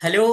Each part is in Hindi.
हेलो।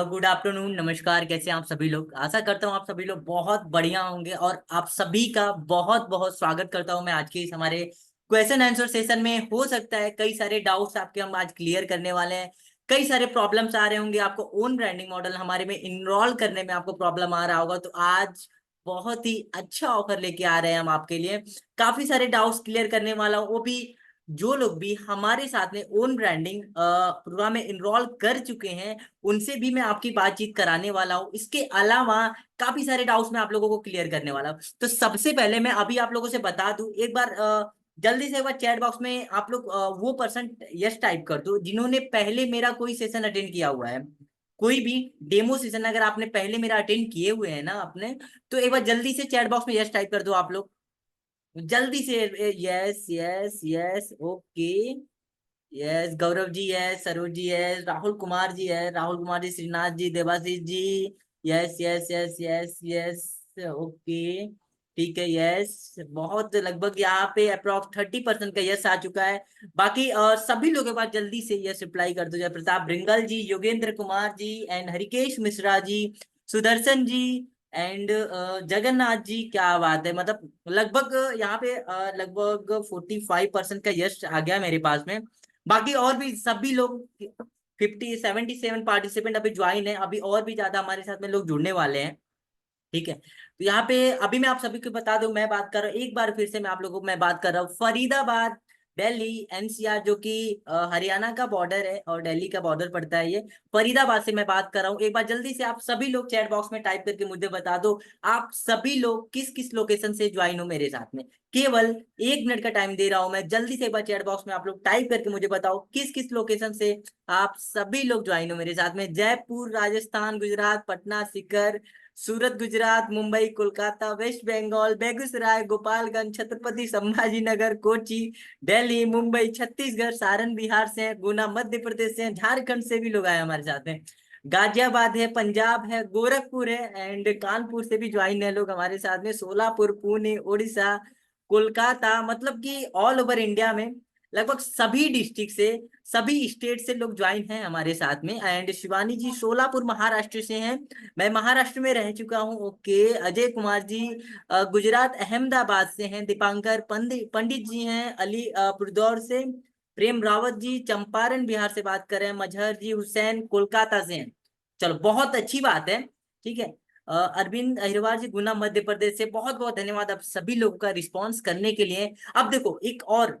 गुड आफ्टरनून, नमस्कार। कैसे हैं आप सभी लोग? आशा करता हूँ आप सभी लोग बहुत बढ़िया होंगे और आप सभी का बहुत बहुत स्वागत करता हूँ मैं आज के इस हमारे क्वेश्चन आंसर सेशन में। हो सकता है कई सारे डाउट्स आपके हम आज क्लियर करने वाले हैं। कई सारे प्रॉब्लम्स आ रहे होंगे, आपको ओन ब्रांडिंग मॉडल हमारे में इनरोल करने में आपको प्रॉब्लम आ रहा होगा, तो आज बहुत ही अच्छा ऑफर लेके आ रहे हैं हम आपके लिए। काफी सारे डाउट्स क्लियर करने वाला हूँ, वो भी जो लोग भी हमारे साथ में ओन ब्रांडिंग प्रोग्राम में इनरोल कर चुके हैं, उनसे भी मैं आपकी बातचीत कराने वाला हूँ। इसके अलावा काफी सारे डाउट्स मैं आप लोगों को क्लियर करने वाला हूँ। तो सबसे पहले मैं अभी आप लोगों से बता दूं एक बार, जल्दी से एक बार चैट बॉक्स में आप लोग वो पर्सन यस टाइप कर दो जिन्होंने पहले मेरा कोई सेशन अटेंड किया हुआ है। कोई भी डेमो सेशन अगर आपने पहले मेरा अटेंड किए हुए हैं ना आपने, तो एक बार जल्दी से चैट बॉक्स में यस टाइप कर दो आप लोग, जल्दी से। Yes yes yes, okay. Yes, Gaurav ji है, सरोज जी है, राहुल कुमार जी है, Rahul Kumar ji, Shrinath ji, Devashish ji. Yes yes yes yes yes, okay. ठीक है, यस। बहुत लगभग यहाँ पे अप्रोक्स 30% का यस आ चुका है। बाकी सभी लोगों के पास जल्दी से यस रिप्लाई कर दो। Jai Pratap Ringal ji, Yogendra Kumar ji and Harikesh Mishra ji, Sudarshan ji and Jagannath ji. क्या बात है, मतलब लगभग यहाँ पे लगभग 45% का यश आ गया मेरे पास में। बाकी और भी सभी लोग 77 पार्टिसिपेंट अभी ज्वाइन है, अभी और भी ज्यादा हमारे साथ में लोग जुड़ने वाले हैं। ठीक है, तो यहाँ पे अभी मैं आप सभी को बता दूं, मैं बात कर रहा हूँ एक बार फिर से, मैं आप लोगों को मैं बात कर रहा हूँ फरीदाबाद, दिल्ली एनसीआर, जो कि हरियाणा का बॉर्डर है और दिल्ली का बॉर्डर पड़ता है ये। फरीदाबाद से मैं बात कर रहा हूँ। एक बार जल्दी से आप सभी लोग चैट बॉक्स में टाइप करके मुझे बता दो, आप सभी लोग किस किस लोकेशन से ज्वाइन हो मेरे साथ में। केवल 1 मिनट का टाइम दे रहा हूं मैं, जल्दी से एक बार चैट बॉक्स में आप लोग टाइप करके मुझे बताओ किस किस लोकेशन से आप सभी लोग ज्वाइन हो मेरे साथ में। जयपुर राजस्थान, गुजरात, पटना सीकर, सूरत गुजरात, मुंबई कोलकाता, वेस्ट बंगाल, बेगूसराय, गोपालगंज, छत्रपति संभाजी नगर, कोची, दिल्ली, मुंबई, छत्तीसगढ़, सारण बिहार से हैं, गुना मध्य प्रदेश से हैं, झारखंड से भी लोग आए हमारे साथ में, गाजियाबाद है, पंजाब है, गोरखपुर है एंड कानपुर से भी ज्वाइन है लोग हमारे साथ में, सोलापुर, पुणे, उड़ीसा, कोलकाता, मतलब कि ऑल ओवर इंडिया में लगभग सभी डिस्ट्रिक्ट से, सभी स्टेट से लोग ज्वाइन हैं हमारे साथ में। एंड शिवानी जी सोलापुर महाराष्ट्र से हैं, मैं महाराष्ट्र में रह चुका हूँ, ओके। अजय कुमार जी गुजरात अहमदाबाद से हैं, दीपांकर पंडित पंडित जी हैं पुरदौर से, प्रेम रावत जी चंपारण बिहार से बात कर रहे हैं, मजहर जी हुसैन कोलकाता से हैं। चलो, बहुत अच्छी बात है। ठीक है, अरविंद अहिरवार जी गुना मध्य प्रदेश से, बहुत बहुत धन्यवाद आप सभी लोगों का रिस्पॉन्स करने के लिए। अब देखो एक और,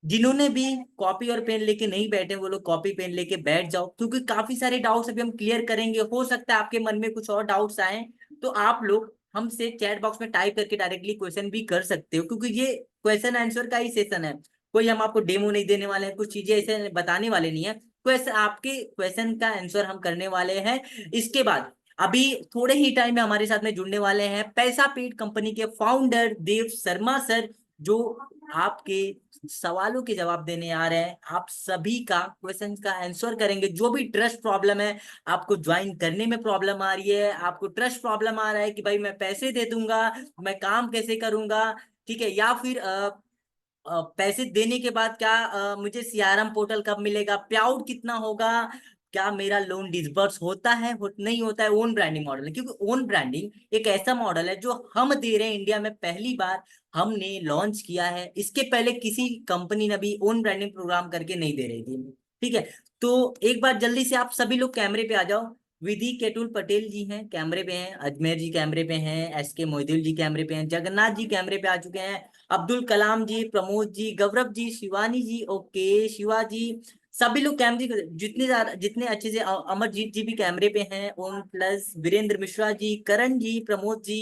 जिन्होंने भी कॉपी और पेन लेके नहीं बैठे वो लोग कॉपी पेन लेके बैठ जाओ, क्योंकि काफी सारे डाउट्स अभी हम क्लियर करेंगे। हो सकता है आपके मन में कुछ और डाउट्स आए, तो आप लोग हमसे चैट बॉक्स में टाइप करके डायरेक्टली क्वेश्चन भी कर सकते हो, क्योंकि ये क्वेश्चन आंसर का ही सेशन है। कोई हम आपको डेमो नहीं देने वाले हैं, कुछ चीजें ऐसे बताने वाले नहीं है। क्वेश्चन, आपके क्वेश्चन का आंसर हम करने वाले हैं। इसके बाद अभी थोड़े ही टाइम में हमारे साथ में जुड़ने वाले हैं पैसा पेड कंपनी के फाउंडर देव शर्मा सर, जो आपके सवालों के जवाब देने आ रहे हैं, आप सभी का क्वेश्चन का आंसर करेंगे। जो भी ट्रस्ट प्रॉब्लम है, आपको ज्वाइन करने में प्रॉब्लम आ रही है, आपको ट्रस्ट प्रॉब्लम आ रहा है कि भाई मैं पैसे दे दूंगा, मैं काम कैसे करूंगा, ठीक है, या फिर पैसे देने के बाद क्या मुझे सीआरएम पोर्टल कब मिलेगा, पेआउट कितना होगा, क्या मेरा लोन डिसबर्स होता है नहीं होता है। ओन ब्रांडिंग मॉडल है, क्योंकि ओन ब्रांडिंग एक ऐसा मॉडल है जो हम दे रहे हैं, इंडिया में पहली बार हमने लॉन्च किया है। इसके पहले किसी कंपनी ने भी ओन ब्रांडिंग प्रोग्राम करके नहीं दे रही थी। ठीक है, तो एक बार जल्दी से आप सभी लोग कैमरे पे आ जाओ। विधि केटुल पटेल जी हैं कैमरे पे हैं, अजमेर जी कैमरे पे हैं, एस के मोहिदुल जी कैमरे पे हैं, जगन्नाथ जी कैमरे पे आ चुके हैं, अब्दुल कलाम जी, प्रमोद जी, गौरव जी, शिवानी जी, ओके, शिवा जी, सभी लोग कैमरे, जितने अच्छे से अमरजीत जी भी कैमरे पे हैं, ओम प्लस वीरेंद्र मिश्रा जी, करण जी, प्रमोद जी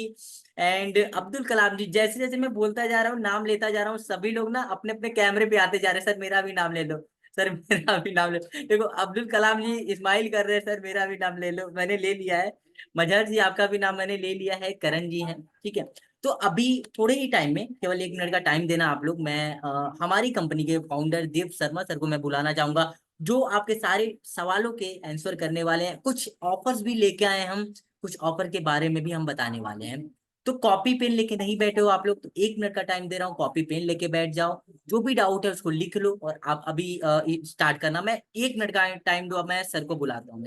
एंड अब्दुल कलाम जी। जैसे जैसे मैं बोलता जा रहा हूँ, नाम लेता जा रहा हूँ, सभी लोग ना अपने अपने कैमरे पे आते जा रहे हैं। सर मेरा भी नाम ले लो, सर मेरा भी नाम ले लो। देखो अब्दुल कलाम जी इस्माइल कर रहे हैं, सर मेरा भी नाम ले लो, मैंने ले लिया है। मजहर जी आपका भी नाम मैंने ले लिया है, करण जी हैं। ठीक है, तो अभी थोड़े ही टाइम में, केवल 1 मिनट का टाइम देना आप लोग, मैं हमारी कंपनी के फाउंडर देव शर्मा सर को मैं बुलाना चाहूंगा, जो आपके सारे सवालों के आंसर करने वाले हैं। कुछ ऑफर्स भी लेके आए हैं हम, कुछ ऑफर के बारे में भी हम बताने वाले हैं। तो कॉपी पेन लेके नहीं बैठे हो आप लोग, तो 1 मिनट का टाइम दे रहा हूँ, कॉपी पेन लेके बैठ जाओ। जो भी डाउट है उसको लिख लो और आप अभी स्टार्ट करना। मैं 1 मिनट का टाइम दो, अब मैं सर को बुलाता हूँ।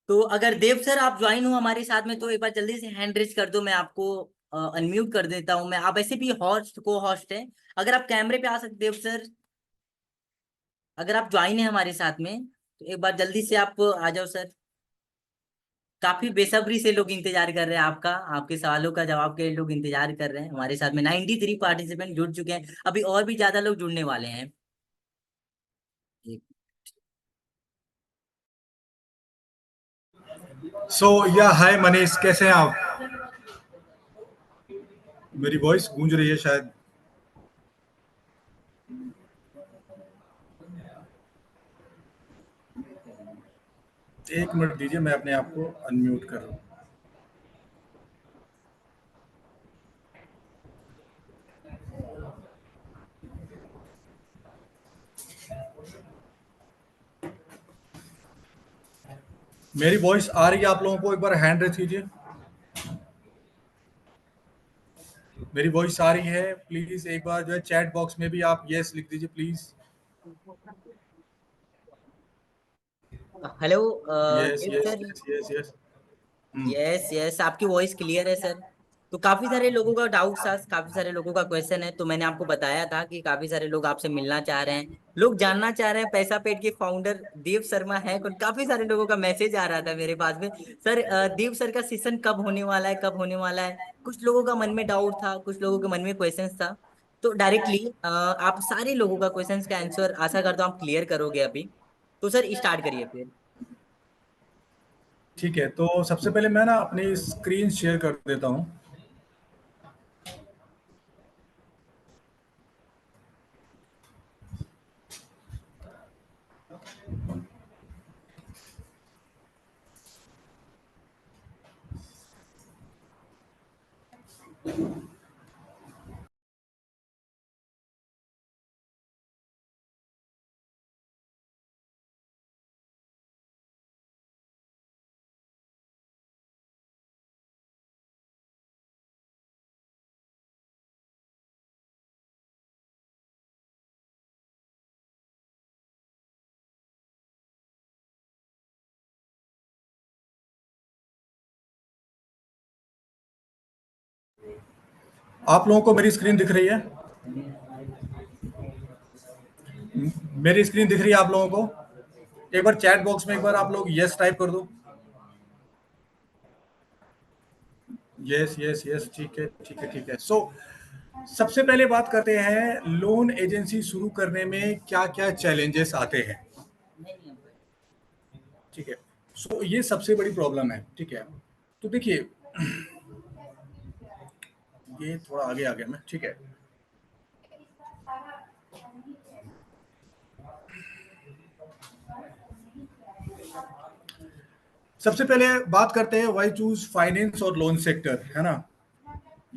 तो अगर देव सर आप ज्वाइन हो हमारे साथ में, तो एक बार जल्दी से हैंड रेज कर दो, मैं आपको अनम्यूट कर देता हूँ। मैं, आप ऐसे भी हॉस्ट को होस्ट हैं, अगर आप कैमरे पे आ सकते देव सर, अगर आप ज्वाइन है हमारे साथ में, तो एक बार जल्दी से आप आ जाओ सर। काफी बेसब्री से लोग इंतजार कर रहे हैं आपका, आपके सवालों का जवाब के लिए लोग इंतजार कर रहे हैं। हमारे साथ में 93 पार्टिसिपेंट जुड़ चुके हैं, अभी और भी ज्यादा लोग जुड़ने वाले हैं। सो या हाय मनीष, कैसे हैं आप? मेरी वॉइस गूंज रही है शायद। 1 मिनट दीजिए, मैं अपने आप को अनम्यूट कर रहा हूँ। मेरी वॉइस आ रही है आप लोगों को? एक बार हैंड रेज कीजिए। मेरी वॉइस आ रही है? प्लीज एक बार जो है चैट बॉक्स में भी आप यस लिख दीजिए please. Hello yes Dev yes sir. Yes yes yes. Yes yes, आपकी वॉइस क्लियर है सर। तो काफी सारे लोगों का डाउट था, काफी सारे लोगों का क्वेश्चन है, तो मैंने आपको बताया था कि काफी सारे लोग आपसे मिलना चाह रहे हैं, लोग जानना चाह रहे हैं पैसा पेड के फाउंडर देव शर्मा है कौन। काफी सारे लोगों का मैसेज आ रहा था मेरे पास में, सर देव सर का सेशन कब होने वाला है, कब होने वाला है। कुछ लोगों का मन में डाउट था, कुछ लोगों के मन में क्वेश्चन था। तो डायरेक्टली आप सारे लोगों का क्वेश्चन का आंसर आशा करता हूँ आप क्लियर करोगे अभी। तो सर स्टार्ट करिए फिर। ठीक है, तो सबसे पहले मैं ना अपनी स्क्रीन शेयर कर देता हूँ। आप लोगों को मेरी स्क्रीन दिख रही है? मेरी स्क्रीन दिख रही है आप लोगों को? एक बार चैट बॉक्स में एक बार आप लोग यस टाइप कर दो। यस यस यस, ठीक है ठीक है ठीक है। सो सबसे पहले बात करते हैं लोन एजेंसी शुरू करने में क्या क्या चैलेंजेस आते हैं। ठीक है, सो ये सबसे बड़ी प्रॉब्लम है। ठीक है, तो देखिए, ये थोड़ा आगे आ गया मैं। ठीक है, सबसे पहले बात करते हैं वाई चूज फाइनेंस और लोन सेक्टर, है ना।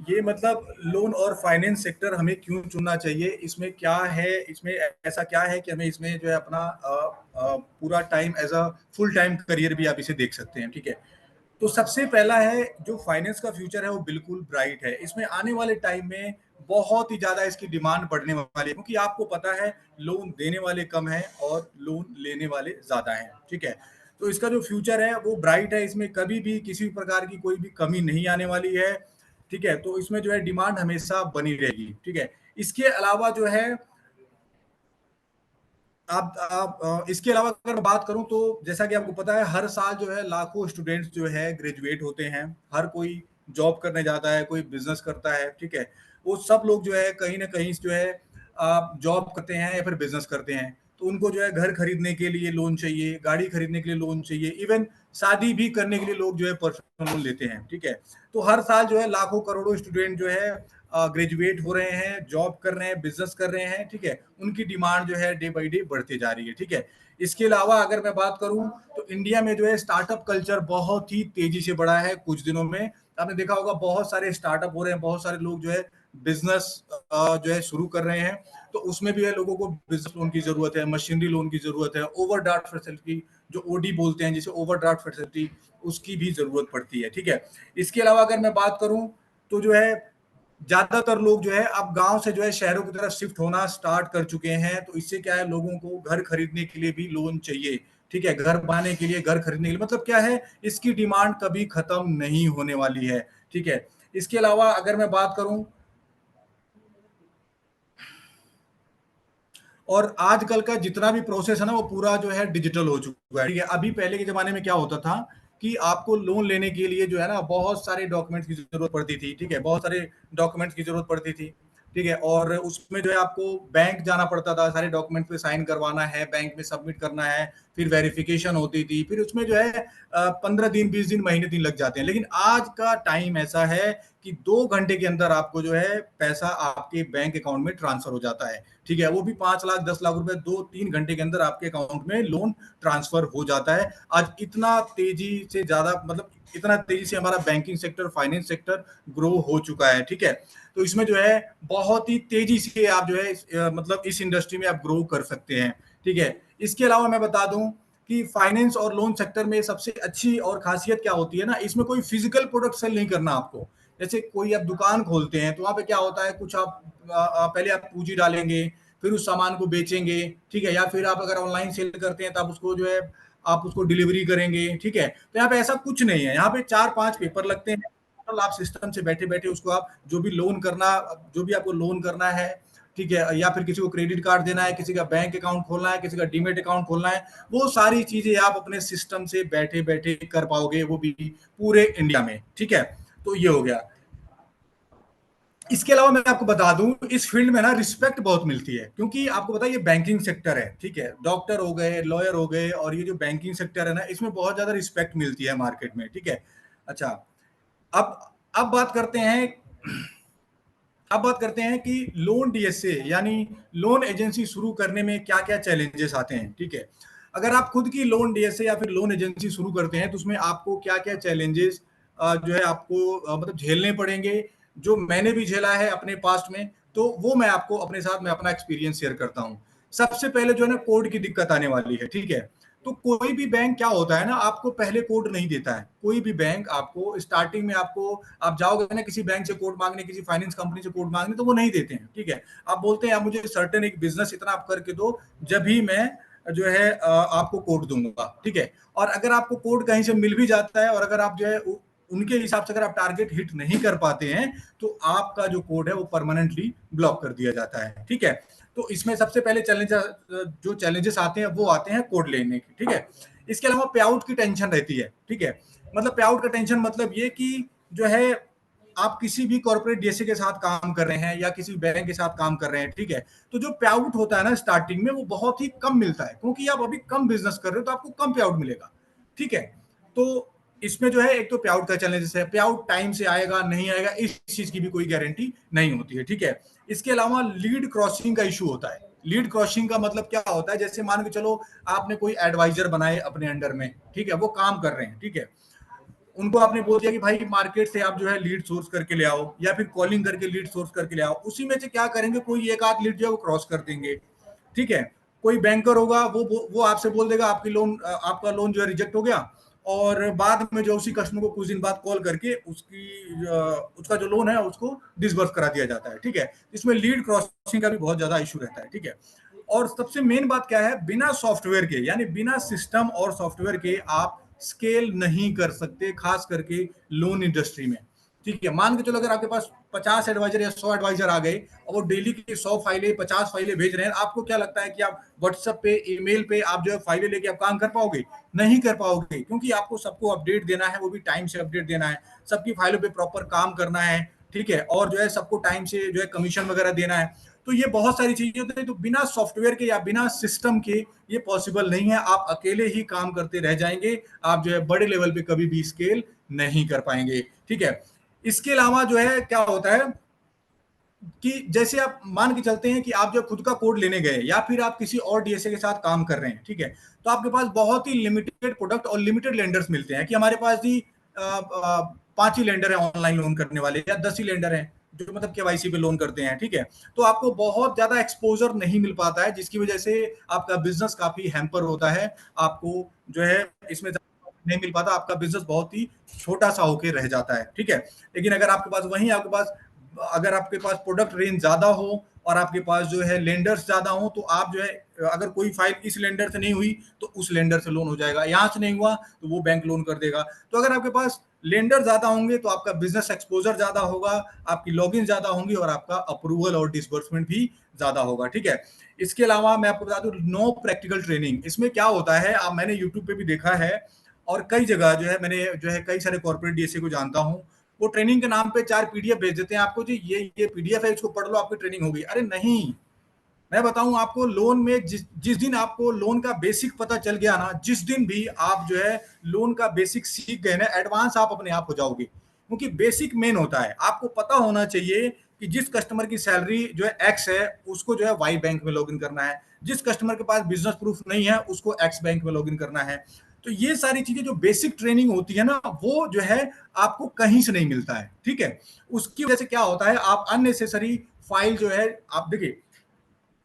ये मतलब लोन और फाइनेंस सेक्टर हमें क्यों चुनना चाहिए, इसमें क्या है, इसमें ऐसा क्या है कि हमें इसमें जो है अपना पूरा time as a full time career भी आप इसे देख सकते हैं। ठीक है, तो सबसे पहला है, जो फाइनेंस का फ्यूचर है वो बिल्कुल ब्राइट है। इसमें आने वाले टाइम में बहुत ही ज्यादा इसकी डिमांड बढ़ने वाली है, क्योंकि आपको पता है लोन देने वाले कम हैं और लोन लेने वाले ज्यादा हैं। ठीक है, तो इसका जो फ्यूचर है वो ब्राइट है, इसमें कभी भी किसी भी प्रकार की कोई भी कमी नहीं आने वाली है। ठीक है, तो इसमें जो है डिमांड हमेशा बनी रहेगी। ठीक है, इसके अलावा जो है इसके अलावा अगर बात करूं तो जैसा कि आपको पता है हर साल जो है लाखों स्टूडेंट्स जो है ग्रेजुएट होते हैं। हर कोई जॉब करने जाता है, कोई बिजनेस करता है। ठीक है, वो सब लोग जो है कहीं ना कहीं जो है जॉब करते हैं या फिर बिजनेस करते हैं। तो उनको जो है घर खरीदने के लिए लोन चाहिए, गाड़ी खरीदने के लिए लोन चाहिए, इवन शादी भी करने के लिए लोग जो है पर्सनल लोन लेते हैं। ठीक है, तो हर साल जो है लाखों करोड़ों स्टूडेंट जो है ग्रेजुएट हो रहे हैं, जॉब कर रहे हैं, बिजनेस कर रहे हैं। ठीक है, उनकी डिमांड जो है डे बाई डे बढ़ती जा रही है। ठीक है, इसके अलावा अगर मैं बात करूं तो इंडिया में जो है स्टार्टअप कल्चर बहुत ही तेजी से बढ़ा है कुछ दिनों में। आपने देखा होगा बहुत सारे स्टार्टअप हो रहे हैं, बहुत सारे लोग जो है बिजनेस जो है शुरू कर रहे हैं। तो उसमें भी है लोगों को बिजनेस लोन की जरूरत है, मशीनरी लोन की जरूरत है, ओवरड्राफ्ट फैसिलिटी जो ओडी बोलते हैं, जिसे ओवरड्राफ्ट फैसिलिटी, उसकी भी जरूरत पड़ती है। ठीक है, इसके अलावा अगर मैं बात करूं तो जो है ज्यादातर लोग जो है अब गांव से जो है शहरों की तरफ शिफ्ट होना स्टार्ट कर चुके हैं। तो इससे क्या है, लोगों को घर खरीदने के लिए भी लोन चाहिए। ठीक है, घर बनाने के लिए, घर खरीदने के लिए, मतलब क्या है, इसकी डिमांड कभी खत्म नहीं होने वाली है। ठीक है, इसके अलावा अगर मैं बात करूं, और आजकल का जितना भी प्रोसेस है ना वो पूरा जो है डिजिटल हो चुका है। ठीक है, अभी पहले के जमाने में क्या होता था कि आपको लोन लेने के लिए जो है ना बहुत सारे डॉक्यूमेंट्स की जरूरत पड़ती थी। ठीक है, बहुत सारे डॉक्यूमेंट्स की जरूरत पड़ती थी। ठीक है, और उसमें जो है आपको बैंक जाना पड़ता था, सारे डॉक्यूमेंट पे साइन करवाना है, बैंक में सबमिट करना है, फिर वेरिफिकेशन होती थी, फिर उसमें जो है 15 दिन, 20 दिन, महीने दिन लग जाते हैं। लेकिन आज का टाइम ऐसा है कि 2 घंटे के अंदर आपको जो है पैसा आपके बैंक अकाउंट में ट्रांसफर हो जाता है। ठीक है, वो भी 5 लाख 10 लाख रुपए 2-3 घंटे के अंदर आपके अकाउंट में लोन ट्रांसफर हो जाता है। आज इतना तेजी से, ज्यादा मतलब इतना तेजी से हमारा banking sector, finance sector grow हो चुका है। ठीक है, तो इसमें जो है बहुत ही तेजी से आप जो है मतलब इस इंडस्ट्री में आप ग्रो कर सकते हैं। ठीक है, इसके अलावा मैं बता दूं कि फाइनेंस और लोन सेक्टर में सबसे अच्छी और खासियत क्या होती है ना, इसमें कोई फिजिकल प्रोडक्ट सेल नहीं करना आपको। जैसे कोई आप दुकान खोलते हैं तो वहां पे क्या होता है, कुछ आप पहले आप पूंजी डालेंगे, फिर उस सामान को बेचेंगे। ठीक है, या फिर आप अगर ऑनलाइन सेल करते हैं तो आप उसको जो है आप उसको डिलीवरी करेंगे। ठीक है, तो यहाँ पे ऐसा कुछ नहीं है, यहाँ पे 4-5 पेपर लगते हैं। टोटल आप सिस्टम से बैठे बैठे उसको आप जो भी लोन करना, जो भी आपको लोन करना है, ठीक है, या फिर किसी को क्रेडिट कार्ड देना है, किसी का बैंक अकाउंट खोलना है, किसी का डीमेट अकाउंट खोलना है, वो सारी चीजें आप अपने सिस्टम से बैठे बैठे कर पाओगे, वो भी पूरे इंडिया में। ठीक है, तो ये हो गया। इसके अलावा मैं आपको बता दूं, इस फील्ड में ना रिस्पेक्ट बहुत मिलती है, क्योंकि आपको पता है ये बैंकिंग सेक्टर है। ठीक है, डॉक्टर हो गए, लॉयर हो गए, और ये जो बैंकिंग सेक्टर है ना, इसमें बहुत ज्यादा रिस्पेक्ट मिलती है मार्केट में। ठीक है, अच्छा, अब अब बात करते हैं, अब बात करते हैं कि लोन डीएसए यानी लोन एजेंसी शुरू करने में क्या क्या चैलेंजेस आते हैं। ठीक है, अगर आप खुद की लोन डीएसए या फिर लोन एजेंसी शुरू करते हैं तो उसमें आपको क्या क्या चैलेंजेस जो है आपको मतलब झेलने पड़ेंगे, जो मैंने भी झेला है अपने पास्ट में। तो वो मैं आपको अपने साथ में अपना एक्सपीरियंस शेयर करता हूँ। सबसे पहले जो है ना कोड की दिक्कत आने वाली है। ठीक है, तो कोई भी बैंक क्या होता है ना, आपको पहले कोड नहीं देता है। कोई भी बैंक आपको स्टार्टिंग में, आपको आप जाओगे ना किसी बैंक से कोड मांगने, किसी फाइनेंस कंपनी से कोड मांगने, तो वो नहीं देते हैं। ठीक है, आप बोलते हैं आप मुझे सर्टेन एक बिजनेस इतना आप करके दो, जब भी मैं जो है आपको कोड दूंगा। ठीक है, और अगर आपको कोड कहीं से मिल भी जाता है, और अगर आप जो है उनके हिसाब से अगर आप टारगेट हिट नहीं कर पाते हैं, तो आपका जो कोड है वो परमानेंटली ब्लॉक कर दिया जाता है। ठीक है, तो इसमें सबसे पहले चैलेंज, जो चैलेंजेस आते हैं वो आते हैं कोड लेने की। ठीक है, इसके अलावा पे आउट की टेंशन रहती है। ठीक है, मतलब पे आउट का टेंशन मतलब ये कि जो है आप किसी भी कॉर्पोरेट डीएसए के साथ काम कर रहे हैं या किसी बैंक के साथ काम कर रहे हैं, ठीक है, तो जो पे आउट होता है ना स्टार्टिंग में, वो बहुत ही कम मिलता है, क्योंकि आप अभी कम बिजनेस कर रहे हो तो आपको कम पे आउट मिलेगा, ठीक है। तो इसमें जो है एक तो पे आउट का चैलेंजेस है, पे आउट टाइम से आएगा नहीं आएगा इस चीज की भी कोई गारंटी नहीं होती है, ठीक है। इसके अलावा लीड क्रॉसिंग का इशू होता है। लीड क्रॉसिंग का मतलब क्या होता है, जैसे मान के चलो आपने कोई एडवाइजर बनाए अपने अंडर में, ठीक है, वो काम कर रहे हैं, ठीक है, उनको आपने बोल दिया कि भाई मार्केट से आप जो है लीड सोर्स करके ले आओ या फिर कॉलिंग करके लीड सोर्स करके ले आओ, उसी में से क्या करेंगे, कोई एक आध लीड जो है वो क्रॉस कर देंगे, ठीक है। कोई बैंकर होगा वो आपसे बोल देगा आपका लोन जो है रिजेक्ट हो गया, और बाद में जो उसी कस्टमर को कुछ दिन बाद कॉल करके उसका जो लोन है उसको डिसबर्स करा दिया जाता है, ठीक है। इसमें लीड क्रॉसिंग का भी बहुत ज्यादा इशू रहता है, ठीक है। और सबसे मेन बात क्या है, बिना सॉफ्टवेयर के, यानी बिना सिस्टम और सॉफ्टवेयर के आप स्केल नहीं कर सकते, खास करके लोन इंडस्ट्री में, ठीक है। मान के चलो अगर आपके पास 50 एडवाइजर या 100 एडवाइजर आ गए और वो डेली की 100 फाइलें 50 फाइलें भेज रहे हैं, आपको क्या लगता है कि आप व्हाट्सएप पे ईमेल पे आप जो है फाइलें लेके आप काम कर पाओगे? नहीं कर पाओगे, क्योंकि आपको सबको अपडेट देना है, वो भी टाइम से अपडेट देना है, सबकी फाइलों पे प्रॉपर काम करना है, ठीक है, और जो है सबको टाइम से जो है कमीशन वगैरह देना है। तो ये बहुत सारी चीजें होती है, तो बिना सॉफ्टवेयर के या बिना सिस्टम के ये पॉसिबल नहीं है, आप अकेले ही काम करते रह जाएंगे, आप जो है बड़े लेवल पे कभी भी स्केल नहीं कर पाएंगे, ठीक है। इसके अलावा जो है क्या होता है कि जैसे आप मान के चलते हैं कि आप जो खुद का कोड लेने गए या फिर आप किसी और डीएसए के साथ काम कर रहे हैं, ठीक है, तो आपके पास बहुत ही लिमिटेड प्रोडक्ट और लिमिटेड लेंडर्स मिलते हैं कि हमारे पास ही 5 ही लेंडर है ऑनलाइन लोन करने वाले, या 10 ही लेंडर हैं जो मतलब केवाईसी पे लोन करते हैं, ठीक है। तो आपको बहुत ज्यादा एक्सपोजर नहीं मिल पाता है, जिसकी वजह से आपका बिजनेस काफी हैम्पर होता है, आपको जो है इसमें नहीं मिल पाता, आपका बिजनेस बहुत ही छोटा सा होके रह जाता है, ठीक है। लेकिन अगर आपके पास प्रोडक्ट रेंज ज्यादा हो और आपके पास जो है लेंडर्स ज्यादा हो, तो आप जो है अगर कोई फाइल इस लेंडर से नहीं हुई तो उस लेंडर से लोन हो जाएगा, यहां से नहीं हुआ तो वो बैंक लोन कर देगा। तो अगर आपके पास लेंडर ज्यादा होंगे तो आपका बिजनेस एक्सपोजर ज्यादा होगा, आपकी लॉगिन ज्यादा होंगी और आपका अप्रूवल और डिसबर्समेंट भी ज्यादा होगा, ठीक है। इसके अलावा मैं आपको बता दूं, नो प्रैक्टिकल ट्रेनिंग, इसमें क्या होता है, आप मैंने यूट्यूब पे भी देखा है और कई जगह जो है मैंने जो है कई सारे कॉर्पोरेट डीएसए को जानता हूं, वो ट्रेनिंग के नाम पे 4 पीडीएफ भेज देते हैं आपको, जी ये पीडीएफ है, इसको पढ़ लो आपकी ट्रेनिंग होगी। अरे नहीं, मैं बताऊं आपको, लोन में जिस दिन आपको लोन का बेसिक पता चल गया ना, जिस दिन भी आप जो है लोन का बेसिक सीख गए ना, एडवांस आप अपने आप हो जाओगे, क्योंकि बेसिक मेन होता है, आपको पता होना चाहिए कि जिस कस्टमर की सैलरी जो है एक्स है उसको जो है वाई बैंक में लॉगिन करना है, जिस कस्टमर के पास बिजनेस प्रूफ नहीं है उसको एक्स बैंक में लॉगिन करना है। तो ये सारी चीजें जो बेसिक ट्रेनिंग होती है ना, वो जो है आपको कहीं से नहीं मिलता है, ठीक है। उसकी वजह से क्या होता है, आप अननेसेसरी फाइल जो है, आप देखिए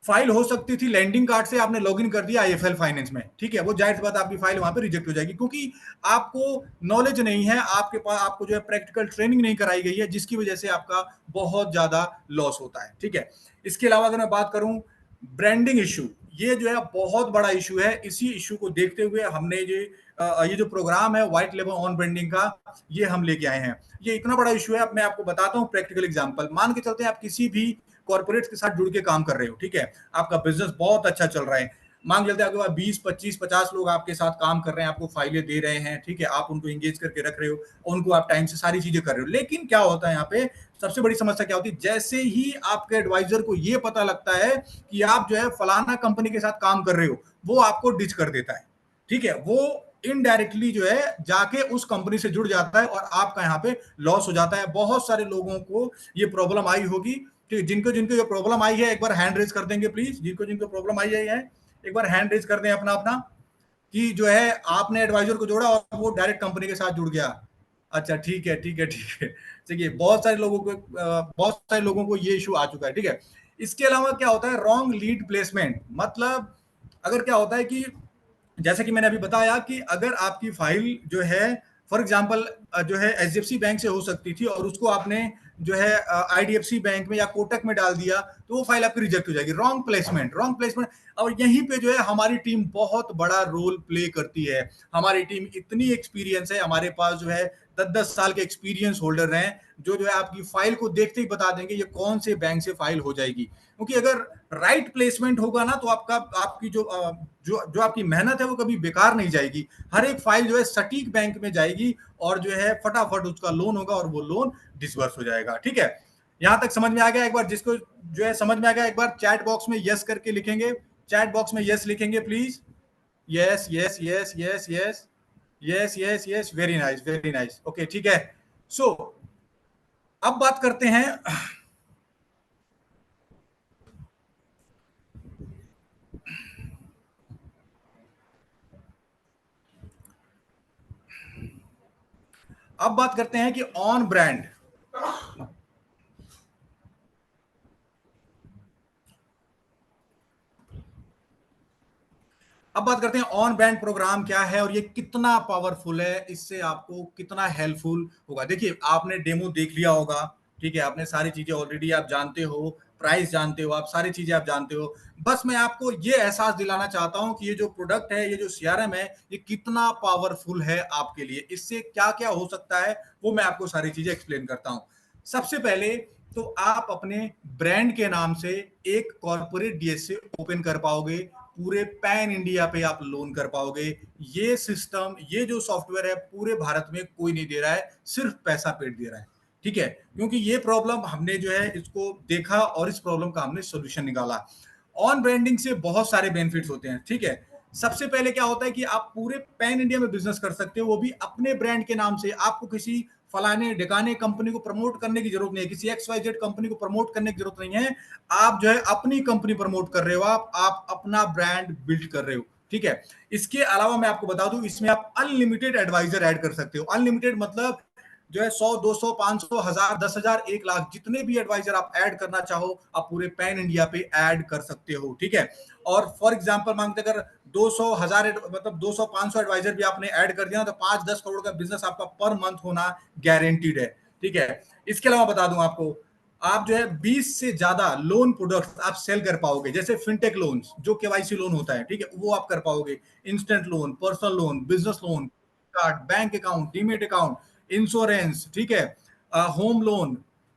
फाइल हो सकती थी लैंडिंग कार्ड से, आपने लॉगिन कर दिया आईएफएल फाइनेंस में, ठीक है, वो जाहिर सी बात आपकी फाइल वहां पे रिजेक्ट हो जाएगी, क्योंकि आपको नॉलेज नहीं है, आपके पास आपको जो है प्रैक्टिकल ट्रेनिंग नहीं कराई गई है, जिसकी वजह से आपका बहुत ज्यादा लॉस होता है, ठीक है। इसके अलावा अगर मैं बात करूं ब्रांडिंग इशू, ये जो है बहुत बड़ा इशू है, इसी इशू को देखते हुए हमने ये जो प्रोग्राम है व्हाइट लेबल ऑन ब्रांडिंग का, ये हम लेके आए हैं। ये इतना बड़ा इशू है, अब मैं आपको बताता हूं प्रैक्टिकल एग्जांपल। मान के चलते हैं आप किसी भी कॉर्पोरेट्स के साथ जुड़ के काम कर रहे हो, ठीक है, आपका बिजनेस बहुत अच्छा चल रहा है, मान लेते हैं आपके पास 20 25 50 लोग आपके साथ काम कर रहे हैं, आपको फाइलें दे रहे हैं, ठीक है, आप उनको एंगेज करके रख रहे हो, उनको आप टाइम से सारी चीजें कर रहे हो। लेकिन क्या होता है यहाँ पे सबसे बड़ी समस्या क्या होती है, जैसे ही आपके एडवाइजर को ये पता लगता है कि आप जो है फलाना कंपनी के साथ काम कर रहे हो, वो आपको डिच कर देता है, ठीक है, वो इनडायरेक्टली जो है जाके उस कंपनी से जुड़ जाता है और आपका यहाँ पे लॉस हो जाता है। बहुत सारे लोगों को ये प्रॉब्लम आई होगी, ठीक, जिनको जिनको ये प्रॉब्लम आई है एक बार हैंड रेज कर देंगे प्लीज, जिनको जिनको प्रॉब्लम आई है एक बार हैंड रेज कर दें अपना अपना, कि जो है आपने एडवाइजर को जोड़ा और वो डायरेक्ट कंपनी के साथ जुड़ गया। अच्छा ठीक है ठीक है ठीक है, देखिए बहुत सारे लोगों को ये इशू आ चुका है, ठीक है। इसके अलावा क्या होता है, रॉन्ग लीड प्लेसमेंट, मतलब अगर क्या होता है कि जैसे कि मैंने अभी बताया कि अगर आपकी फाइल जो है फॉर एग्जांपल जो है एचडीएफसी बैंक से हो सकती थी और उसको आपने जो है आईडीएफसी बैंक में या कोटक में डाल दिया, तो वो फाइल आपकी रिजेक्ट हो जाएगी। Wrong placement, wrong placement. और यहीं पे जो है हमारी टीम बहुत बड़ा रोल प्ले करती है, हमारी टीम इतनी एक्सपीरियंस है, हमारे पास जो है 10-10 साल के एक्सपीरियंस होल्डर रहे, जो है आपकी फाइल को देखते ही बता देंगे ये कौन से बैंक से फाइल हो जाएगी। क्योंकि अगर राइट प्लेसमेंट होगा ना, तो आपकी जो आपकी मेहनत है वो कभी बेकार नहीं जाएगी। हर एक फाइल जो है सटीक बैंक में जाएगी और जो है फटाफट उसका लोन होगा और वो लोन डिसबर्स हो जाएगा। ठीक है, यहां तक समझ में आ गया? एक बार जिसको जो है समझ में आ गया, एक बार चैट बॉक्स में यस करके लिखेंगे, चैट बॉक्स में यस लिखेंगे please. Yes yes yes yes yes yes yes yes, very nice very nice. Okay ठीक है, सो अब बात करते हैं अब बात करते हैं कि ऑन ब्रांड, अब बात करते हैं ऑन ब्रांड प्रोग्राम क्या है और ये कितना पावरफुल है, इससे आपको कितना हेल्पफुल होगा। देखिए आपने डेमो देख लिया होगा, ठीक है, आपने सारी चीजें ऑलरेडी आप जानते हो, प्राइस जानते हो, आप सारी चीजें आप जानते हो। बस मैं आपको ये एहसास दिलाना चाहता हूं कि ये जो प्रोडक्ट है, ये जो सीआरएम है, ये कितना पावरफुल है आपके लिए, इससे क्या क्या हो सकता है वो मैं आपको सारी चीजें एक्सप्लेन करता हूं। सबसे पहले तो आप अपने ब्रांड के नाम से एक कॉर्पोरेट डीएसए ओपन कर पाओगे, पूरे पैन इंडिया पे आप लोन कर पाओगे। ये सिस्टम, ये जो सॉफ्टवेयर है, पूरे भारत में कोई नहीं दे रहा है, सिर्फ पैसा पेड दे रहा है। ठीक है, क्योंकि ये प्रॉब्लम हमने जो है इसको देखा और इस प्रॉब्लम का हमने सोल्यूशन निकाला। ऑन ब्रांडिंग से बहुत सारे बेनिफिट्स होते हैं। ठीक है, सबसे पहले क्या होता है कि आप पूरे पैन इंडिया में बिजनेस कर सकते हो, वो भी अपने ब्रांड के नाम से। आपको किसी फलाने ढिकाने कंपनी को प्रमोट करने की जरूरत नहीं है, किसी XYZ कंपनी को प्रमोट करने की जरूरत नहीं है। आप जो है अपनी कंपनी प्रमोट कर रहे हो, आप अपना ब्रांड बिल्ड कर रहे हो। ठीक है, इसके अलावा मैं आपको बता दूं, इसमें आप अनलिमिटेड एडवाइजर ऐड कर सकते हो। अनलिमिटेड मतलब जो है 100, 200, 500, 1000, 10,000, 1 लाख, जितने भी एडवाइजर आप ऐड करना चाहो आप पूरे पैन इंडिया पे ऐड कर सकते हो। ठीक है, और फॉर एग्जांपल मांगते अगर 200, 1000 मतलब 200, 500 एडवाइजर भी आपने ऐड कर दिया तो 5-10 करोड़ का बिजनेस आपका पर मंथ होना गारंटीड है। ठीक है, इसके अलावा बता दूं आपको, आप जो है 20 से ज्यादा लोन प्रोडक्ट्स आप सेल कर पाओगे, जैसे फिनटेक लोन्स, जो केवाईसी लोन होता है, ठीक है, वो आप कर पाओगे। Instant loan, personal loan, business loan, card, bank account, demat account, insurance, ठीक है, होम लोन,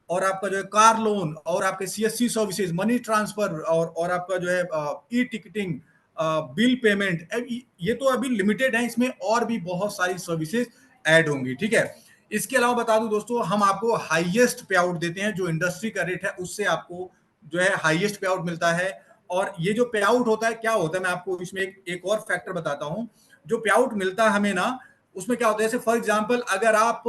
और आपका जो है कार लोन, और आपके सीएससी सर्विसेज, मनी ट्रांसफर, और आपका जो है ई टिकटिंग, बिल पेमेंट। ये तो अभी लिमिटेड है, इसमें और भी बहुत सारी सर्विसेज ऐड होंगी। ठीक है, इसके अलावा बता दूं दोस्तों, हम आपको हाईएस्ट पे आउट देते हैं, जो इंडस्ट्री का रेट है उससे आपको जो है हाईएस्ट पे आउट मिलता है। और ये जो पे आउट होता है, क्या होता है, मैं आपको इसमें एक और फैक्टर बताता हूं। जो पे आउट मिलता है हमें ना, उसमें क्या होता है, जैसे फॉर एग्जांपल अगर आप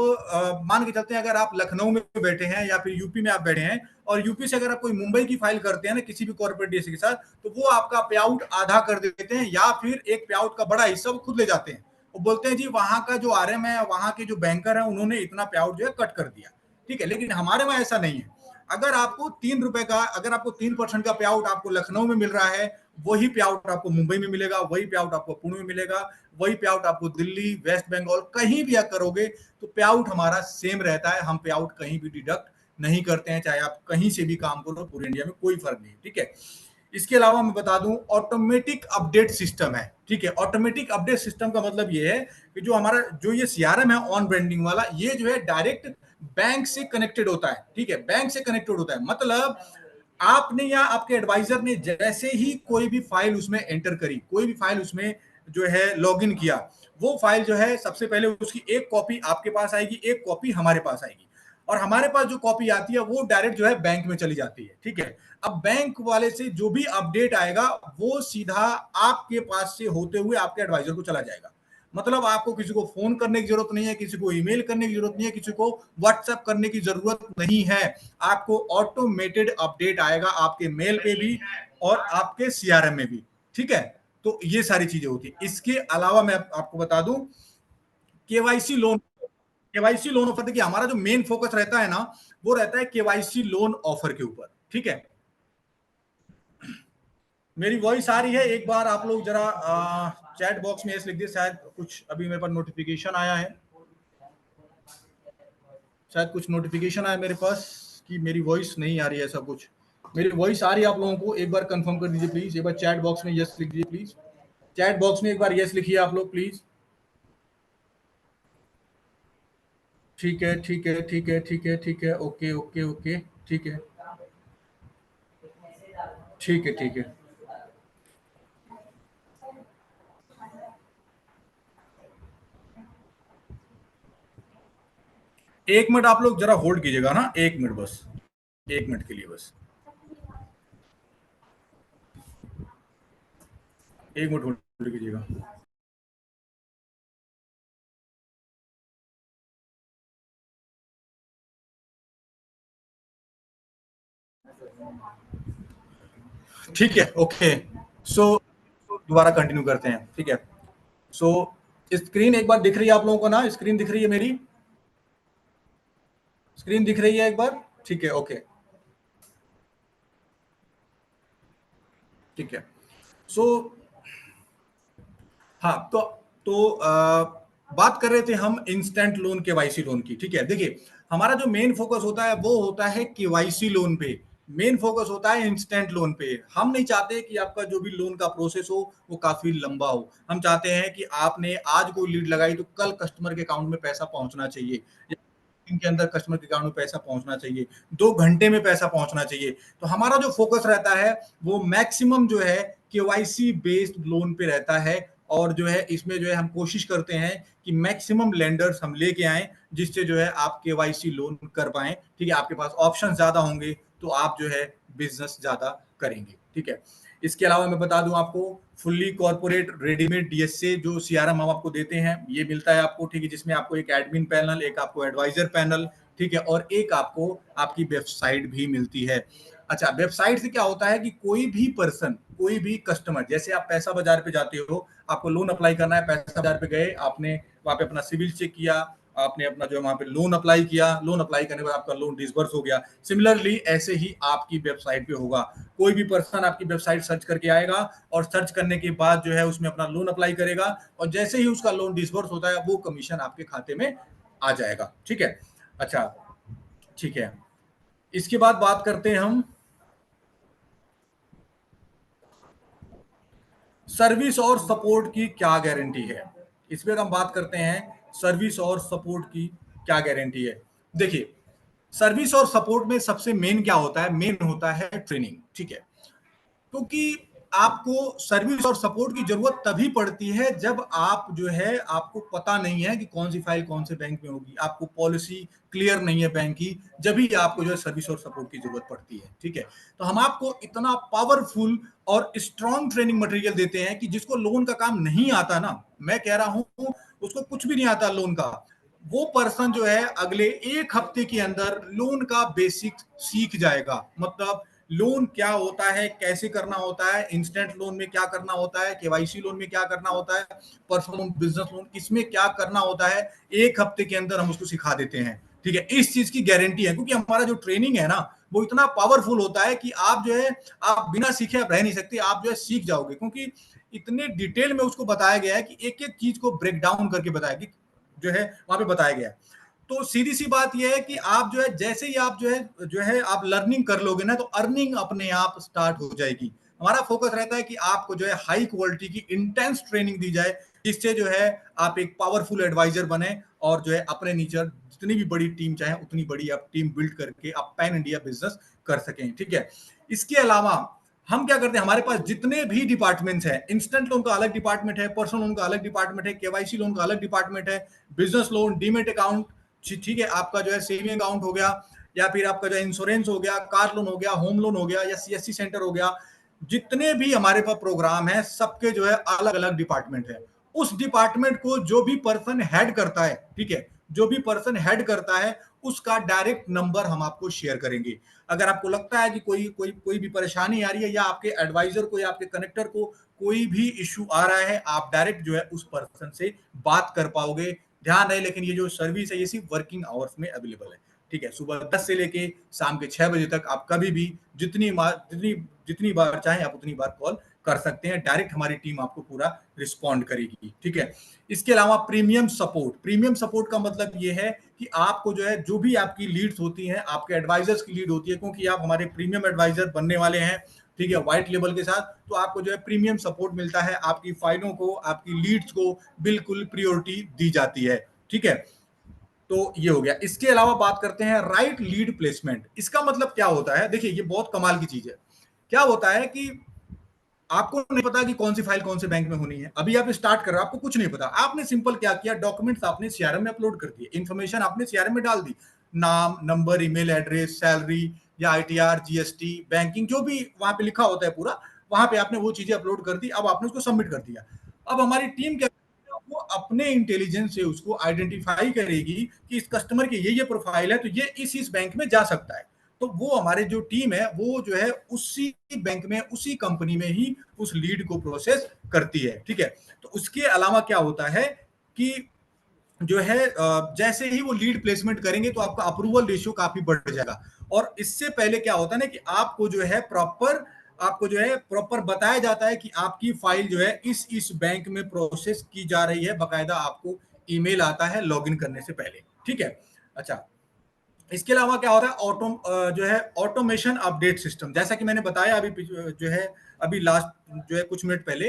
मान के चलते हैं, अगर आप लखनऊ में बैठे हैं या फिर यूपी में आप बैठे हैं, और यूपी से अगर आप कोई मुंबई की फाइल करते हैं ना किसी भी कॉर्पोरेट डीएसए के साथ, तो वो आपका पे आउट आधा कर देते हैं, या फिर एक पे आउट का बड़ा हिस्सा वो खुद ले जाते हैं। वो बोलते हैं जी वहां का जो आरएम है, वहां के जो बैंकर है, उन्होंने इतना पे आउट जो है कट कर दिया। ठीक है, लेकिन हमारे में ऐसा नहीं है। अगर आपको 3 रुपए का, अगर आपको 3% का पे आउट आपको लखनऊ में मिल रहा है, वही पे आउट आपको मुंबई में मिलेगा, वही पे आउट आपको पुणे में मिलेगा, वही पे आउट आपको दिल्ली, वेस्ट बंगाल, कहीं भी आप करोगे तो पे आउट हमारा सेम रहता है। हम पे आउट कहीं भी डिडक्ट नहीं करते हैं, चाहे आप कहीं से भी काम करो, पूरे इंडिया में कोई फर्क नहीं। ठीक है, इसके अलावा मैं बता दूं, ऑटोमेटिक अपडेट सिस्टम है। ठीक है, ऑटोमेटिक अपडेट सिस्टम का मतलब ये है कि जो हमारा जो ये सीआरएम है ऑन ब्रांडिंग वाला, ये जो है डायरेक्ट बैंक से कनेक्टेड होता है। ठीक है, बैंक से कनेक्टेड होता है, मतलब आपने या आपके एडवाइजर ने जैसे ही कोई भी फाइल उसमें एंटर करी, कोई भी फाइल उसमें जो है लॉगिन किया, वो फाइल जो है सबसे पहले उसकी एक कॉपी आपके पास आएगी, एक कॉपी हमारे पास आएगी, और हमारे पास जो कॉपी आती है वो डायरेक्ट जो है बैंक में चली जाती है। ठीक है, अब बैंक वाले से जो भी अपडेट आएगा वो सीधा आपके पास से होते हुए आपके एडवाइजर को चला जाएगा। मतलब आपको किसी को फोन करने की जरूरत नहीं है, किसी को ईमेल करने की जरूरत नहीं है, किसी को व्हाट्सएप करने की जरूरत नहीं है। आपको ऑटोमेटेड अपडेट आएगा आपके मेल पे भी और आपके सीआरएम में भी। ठीक है, तो ये सारी चीजें होती है। इसके अलावा मैं आपको बता दूं, KYC loan, KYC loan offer, देखिए हमारा जो मेन फोकस रहता है ना, वो रहता है केवाईसी लोन ऑफर के ऊपर। ठीक है, मेरी वॉइस आ रही है? एक बार आप लोग जरा चैट बॉक्स में यस लिख दिए, शायद कुछ अभी मेरे पास नोटिफिकेशन आया है, शायद कुछ नोटिफिकेशन आया मेरे पास कि मेरी वॉइस नहीं आ रही है, ऐसा कुछ। मेरी वॉइस आ रही है आप लोगों को? एक बार कंफर्म कर दीजिए प्लीज, एक बार चैट बॉक्स में यस लिख दीजिए प्लीज, चैट बॉक्स में एक बार यस लिखिए आप लोग प्लीज। ठीक है, ठीक है, ठीक है, ठीक है, ठीक है, ओके, ओके, ओके, ठीक है, ठीक है, ठीक है। 1 मिनट आप लोग जरा होल्ड कीजिएगा ना, 1 मिनट बस, 1 मिनट के लिए बस, 1 मिनट होल्ड कीजिएगा। ठीक है, ओके। सो दोबारा कंटिन्यू करते हैं, ठीक है। सो स्क्रीन एक बार दिख रही है आप लोगों को ना, स्क्रीन दिख रही है मेरी, स्क्रीन दिख रही है एक बार, ठीक है, ओके, ठीक है। सो हाँ, बात कर रहे थे हम इंस्टेंट लोन, केवाईसी लोन की, ठीक है। देखिए, हमारा जो मेन फोकस होता है वो होता है केवाईसी लोन पे, मेन फोकस होता है इंस्टेंट लोन पे। हम नहीं चाहते कि आपका जो भी लोन का प्रोसेस हो वो काफी लंबा हो। हम चाहते हैं कि आपने आज कोई लीड लगाई तो कल कस्टमर के अकाउंट में पैसा पहुंचना चाहिए, दिन के अंदर कस्टमर के अकाउंट में पैसा पहुंचना चाहिए, 2 घंटे में पैसा पहुंचना चाहिए। तो हमारा जो फोकस रहता है वो मैक्सिमम जो है केवाईसी बेस्ड लोन पे रहता है। और जो है इसमें जो है हम कोशिश करते हैं कि मैक्सिमम लेंडर्स हम लेके आए जिससे जो है आप केवाईसी लोन कर पाए, ठीक है। आपके पास ऑप्शन ज्यादा होंगे तो आप जो है बिजनेस ज्यादा करेंगे, ठीक है। इसके अलावा मैं बता दूं आपको, फुल्ली कॉर्पोरेट रेडीमेड डीएसए जो सीआरएम हम आपको देते हैं ये मिलता है आपको, ठीक है, जिसमें आपको एक एडमिन पैनल, एक आपको एडवाइजर पैनल, ठीक है, और एक आपको आपकी वेबसाइट भी मिलती है। अच्छा, वेबसाइट से क्या होता है कि कोई भी पर्सन, कोई भी कस्टमर, जैसे आप पैसा बाजार पे जाते हो, आपको लोन अप्लाई करना है, पैसा बाजार पे गए, आपने वहां पे अपना सिविल चेक किया, आपने अपना जो है वहां पे लोन अप्लाई किया, लोन अप्लाई करने के बाद आपका लोन डिसबर्स हो गया। सिमिलरली ऐसे ही आपकी वेबसाइट पे होगा। कोई भी पर्सन आपकी वेबसाइट सर्च करके आएगा और सर्च करने के बाद जो है उसमें अपना लोन अप्लाई करेगा, और जैसे ही उसका लोन डिसबर्स होता है वो कमीशन आपके खाते में आ जाएगा, ठीक है। अच्छा, ठीक है। इसके बाद बात करते हैं हम सर्विस और सपोर्ट की क्या गारंटी है। इस पर हम बात करते हैं सर्विस और सपोर्ट की क्या गारंटी है। देखिए, सर्विस और सपोर्ट में सबसे मेन क्या होता है, मेन होता है ट्रेनिंग, ठीक है। क्योंकि आपको सर्विस और सपोर्ट की जरूरत तभी पड़ती है जब आप जो है आपको पता नहीं है कि कौन सी फाइल कौन से बैंक में होगी, आपको पॉलिसी क्लियर नहीं है बैंक की, जब भी आपको जो है सर्विस और सपोर्ट की जरूरत पड़ती है, ठीक है। तो हम आपको इतना पावरफुल और स्ट्रॉन्ग ट्रेनिंग मटेरियल देते हैं कि जिसको लोन का काम नहीं आता ना, मैं कह रहा हूं उसको कुछ भी नहीं आता लोन का, वो पर्सन जो है अगले 1 हफ्ते के अंदर लोन का बेसिक सीख जाएगा। मतलब लोन क्या होता है, कैसे करना होता है, इंस्टेंट लोन में क्या करना होता है, केवाईसी लोन में क्या करना होता है, पर्सनल लोन, बिजनेस लोन, किसमें क्या करना होता है, 1 हफ्ते के अंदर हम उसको सिखा देते हैं, ठीक है। इस चीज की गारंटी है, क्योंकि हमारा जो ट्रेनिंग है ना वो इतना पावरफुल होता है कि आप जो है आप बिना सीखे आप रह नहीं सकते, आप जो है सीख जाओगे, क्योंकि इतने डिटेल में उसको बताया गया है कि एक एक चीज को ब्रेक डाउन करके बताया कि जो है वहां पे बताया गया है। तो सीधी सी बात यह है कि आप जो है जैसे ही आप जो है आप लर्निंग कर लोगे ना तो अर्निंग अपने आप स्टार्ट हो जाएगी। हमारा फोकस रहता है कि आपको जो है हाई क्वालिटी की इंटेंस ट्रेनिंग दी जाए, जिससे जो है आप एक पावरफुल एडवाइजर बने और जो है अपने नीचे जितनी भी बड़ी टीम चाहे उतनी बड़ी आप टीम बिल्ड करके आप पैन इंडिया बिजनेस कर सकें, ठीक है। इसके अलावा हम क्या करते हैं, हमारे पास जितने भी डिपार्टमेंट्स हैं, इंस्टेंट लोन का अलग डिपार्टमेंट है, पर्सनल लोन का अलग डिपार्टमेंट है, केवाईसी लोन का अलग डिपार्टमेंट है, बिजनेस लोन, डीमेट अकाउंट, ठीक है, आपका जो है सेविंग अकाउंट हो गया, या फिर आपका जो है इंश्योरेंस हो गया, कार लोन हो गया, होम लोन हो गया, या सीएससी सेंटर हो गया, जितने भी हमारे पास प्रोग्राम है सबके जो है अलग अलग डिपार्टमेंट है। उस डिपार्टमेंट को जो भी पर्सन हेड करता है, ठीक है, जो भी पर्सन हेड करता है उसका डायरेक्ट नंबर हम आपको शेयर करेंगे। अगर आपको लगता है कि कोई भी परेशानी आ रही है, या आपके एडवाइजर को या आपके कनेक्टर को कोई भी इश्यू आ रहा है, आप डायरेक्ट जो है उस पर्सन से बात कर पाओगे। ध्यान रहे, लेकिन ये जो सर्विस है ये सिर्फ वर्किंग आवर्स में अवेलेबल है, ठीक है। सुबह 10 से लेके शाम के 6 बजे तक आप कभी भी जितनी जितनी बार चाहें आप उतनी बार कॉल कर सकते हैं, डायरेक्ट हमारी टीम आपको पूरा रिस्पॉन्ड करेगी, ठीक है। इसके अलावा प्रीमियम सपोर्ट, प्रीमियम सपोर्ट का मतलब ये है कि आपको जो है जो भी आपकी लीड्स होती हैं, आपके एडवाइजर्स की लीड होती है, क्योंकि आप हमारे प्रीमियम एडवाइजर बनने वाले हैं, ठीक है, व्हाइट लेबल के साथ, तो आपको जो है प्रीमियम सपोर्ट मिलता है, आपकी फाइलों को, आपकी लीड्स को बिल्कुल प्रियोरिटी दी जाती है, ठीक है। तो ये हो गया। इसके अलावा बात करते हैं राइट लीड प्लेसमेंट। इसका मतलब क्या होता है, देखिए ये बहुत कमाल की चीज है। क्या होता है कि आपको नहीं पता कि कौन सी फाइल कौन से बैंक में होनी है, अभी आप स्टार्ट कर रहे हो, आपको कुछ नहीं पता, आपने सिंपल क्या किया, डॉक्यूमेंट्स आपने सीआरएम में अपलोड कर दिए, इन्फॉर्मेशन आपने सीआरएम में डाल दी, नाम, नंबर, ईमेल एड्रेस, सैलरी या आईटीआर, जीएसटी, बैंकिंग, जो भी वहां पे लिखा होता है पूरा, वहां पे आपने वो चीजें अपलोड कर दी। अब आपने उसको सबमिट कर दिया। अब हमारी टीम क्या, वो अपने इंटेलिजेंस से उसको आइडेंटिफाई करेगी कि इस कस्टमर की ये प्रोफाइल है, तो ये इस बैंक में जा सकता है। तो वो हमारे जो टीम है वो जो है उसी बैंक में, उसी कंपनी में ही उस लीड को प्रोसेस करती है, ठीक है। तो उसके अलावा क्या होता है कि जो है जैसे ही वो लीड प्लेसमेंट करेंगे तो आपका अप्रूवल रेशियो काफी बढ़ जाएगा। और इससे पहले क्या होता है ना कि आपको जो है प्रॉपर बताया जाता है कि आपकी फाइल जो है इस बैंक में प्रोसेस की जा रही है, बकायदा आपको ईमेल आता है लॉगिन करने से पहले, ठीक है। अच्छा, इसके अलावा क्या होता है, जो है ऑटोमेशन अपडेट सिस्टम, जैसा कि मैंने बताया अभी जो है अभी लास्ट जो है कुछ मिनट पहले,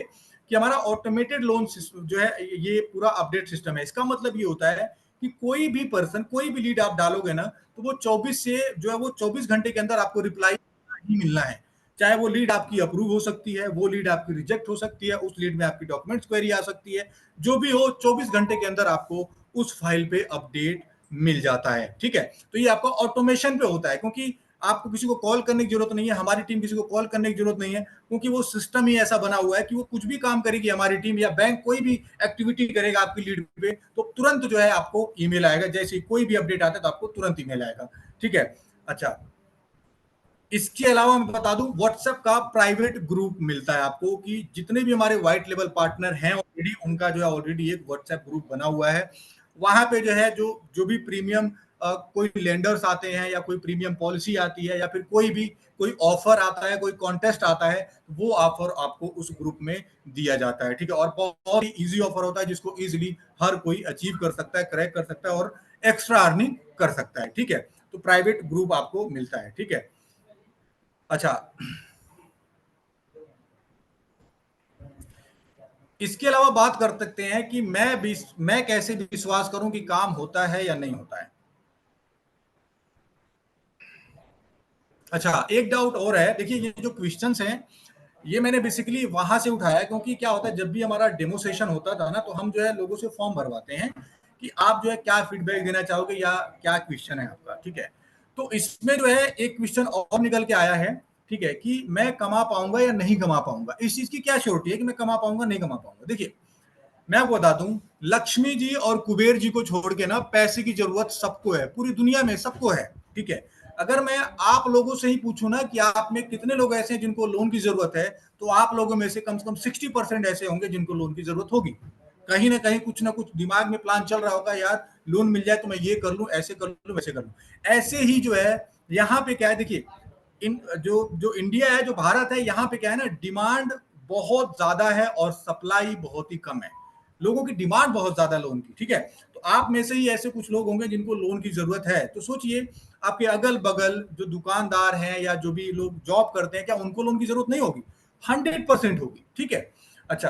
कि हमारा ऑटोमेटेड लोन जो है ये पूरा अपडेट सिस्टम है। इसका मतलब ये होता है कि कोई भी पर्सन, कोई भी लीड आप डालोगे ना, तो वो 24 घंटे के अंदर आपको रिप्लाई ही मिलना है। चाहे वो लीड आपकी अप्रूव हो सकती है, वो लीड आपकी रिजेक्ट हो सकती है, उस लीड में आपकी डॉक्यूमेंट्स क्वेरी आ सकती है, जो भी हो 24 घंटे के अंदर आपको उस फाइल पे अपडेट मिल जाता है, ठीक है। तो ये आपका ऑटोमेशन पे होता है, क्योंकि आपको किसी को कॉल करने की जरूरत नहीं है, हमारी टीम किसी को कॉल करने की जरूरत नहीं है, क्योंकि वो सिस्टम ही ऐसा बना हुआ है कि वो कुछ भी काम करेगी हमारी टीम, या बैंक कोई भी एक्टिविटी करेगा आपकी लीड पे, तो तुरंत जो है आपको ईमेल आएगा, जैसे ही कोई भी अपडेट आता है तो आपको तुरंत ईमेल आएगा, ठीक है। अच्छा, इसके अलावा मैं बता दूं, व्हाट्सएप का प्राइवेट ग्रुप मिलता है आपको, कि जितने भी हमारे व्हाइट लेवल पार्टनर हैं ऑलरेडी, उनका जो है ऑलरेडी एक व्हाट्सएप ग्रुप बना हुआ है। वहां पे जो है जो जो भी प्रीमियम कोई लेंडर्स आते हैं, या कोई प्रीमियम पॉलिसी आती है, या फिर कोई ऑफर आता है, कोई कॉन्टेस्ट आता है, वो ऑफर आपको उस ग्रुप में दिया जाता है, ठीक है। और बहुत ही इजी ऑफर होता है, जिसको इजीली हर कोई अचीव कर सकता है, क्रैक कर सकता है और एक्स्ट्रा अर्निंग कर सकता है, ठीक है। तो प्राइवेट ग्रुप आपको मिलता है, ठीक है। अच्छा, इसके अलावा बात कर सकते हैं कि मैं कैसे विश्वास करूं कि काम होता है या नहीं होता है। अच्छा, एक डाउट और है, देखिए ये जो क्वेश्चंस हैं, ये मैंने बेसिकली वहां से उठाया, क्योंकि क्या होता है, जब भी हमारा डेमो सेशन होता था ना, तो हम जो है लोगों से फॉर्म भरवाते हैं कि आप जो है क्या फीडबैक देना चाहोगे या क्या क्वेश्चन है आपका, ठीक है। तो इसमें जो है एक क्वेश्चन और निकल के आया है, ठीक है, कि मैं कमा पाऊंगा या नहीं कमा पाऊंगा। इस चीज की क्या श्योरिटी है कि मैं कमा पाऊंगा नहीं कमा पाऊंगा। देखिए, मैं आपको बता दूं, लक्ष्मी जी और कुबेर जी को छोड़ के ना पैसे की जरूरत सबको है, पूरी दुनिया में सबको है, ठीक है। अगर मैं आप लोगों से ही पूछूं ना कि आप में कितने लोग ऐसे हैं जिनको लोन की जरूरत है, तो आप लोगों में से कम 60% ऐसे होंगे जिनको लोन की जरूरत होगी। कहीं ना कहीं कुछ ना कुछ दिमाग में प्लान चल रहा होगा, यार लोन मिल जाए तो मैं ये कर लूं, ऐसे कर लूं, वैसे कर लूं। ऐसे ही जो है यहाँ पे क्या है, देखिए, इन जो जो इंडिया है, जो भारत है, यहाँ पे क्या है ना, डिमांड बहुत ज्यादा है और सप्लाई बहुत ही कम है। लोगों की डिमांड बहुत ज्यादा लोन की, ठीक है। तो आप में से ही ऐसे कुछ लोग होंगे जिनको लोन की जरूरत है। तो सोचिए, आपके अगल बगल जो दुकानदार हैं या जो भी लोग जॉब करते हैं, क्या उनको लोन की जरूरत नहीं होगी? 100% होगी, ठीक है। अच्छा,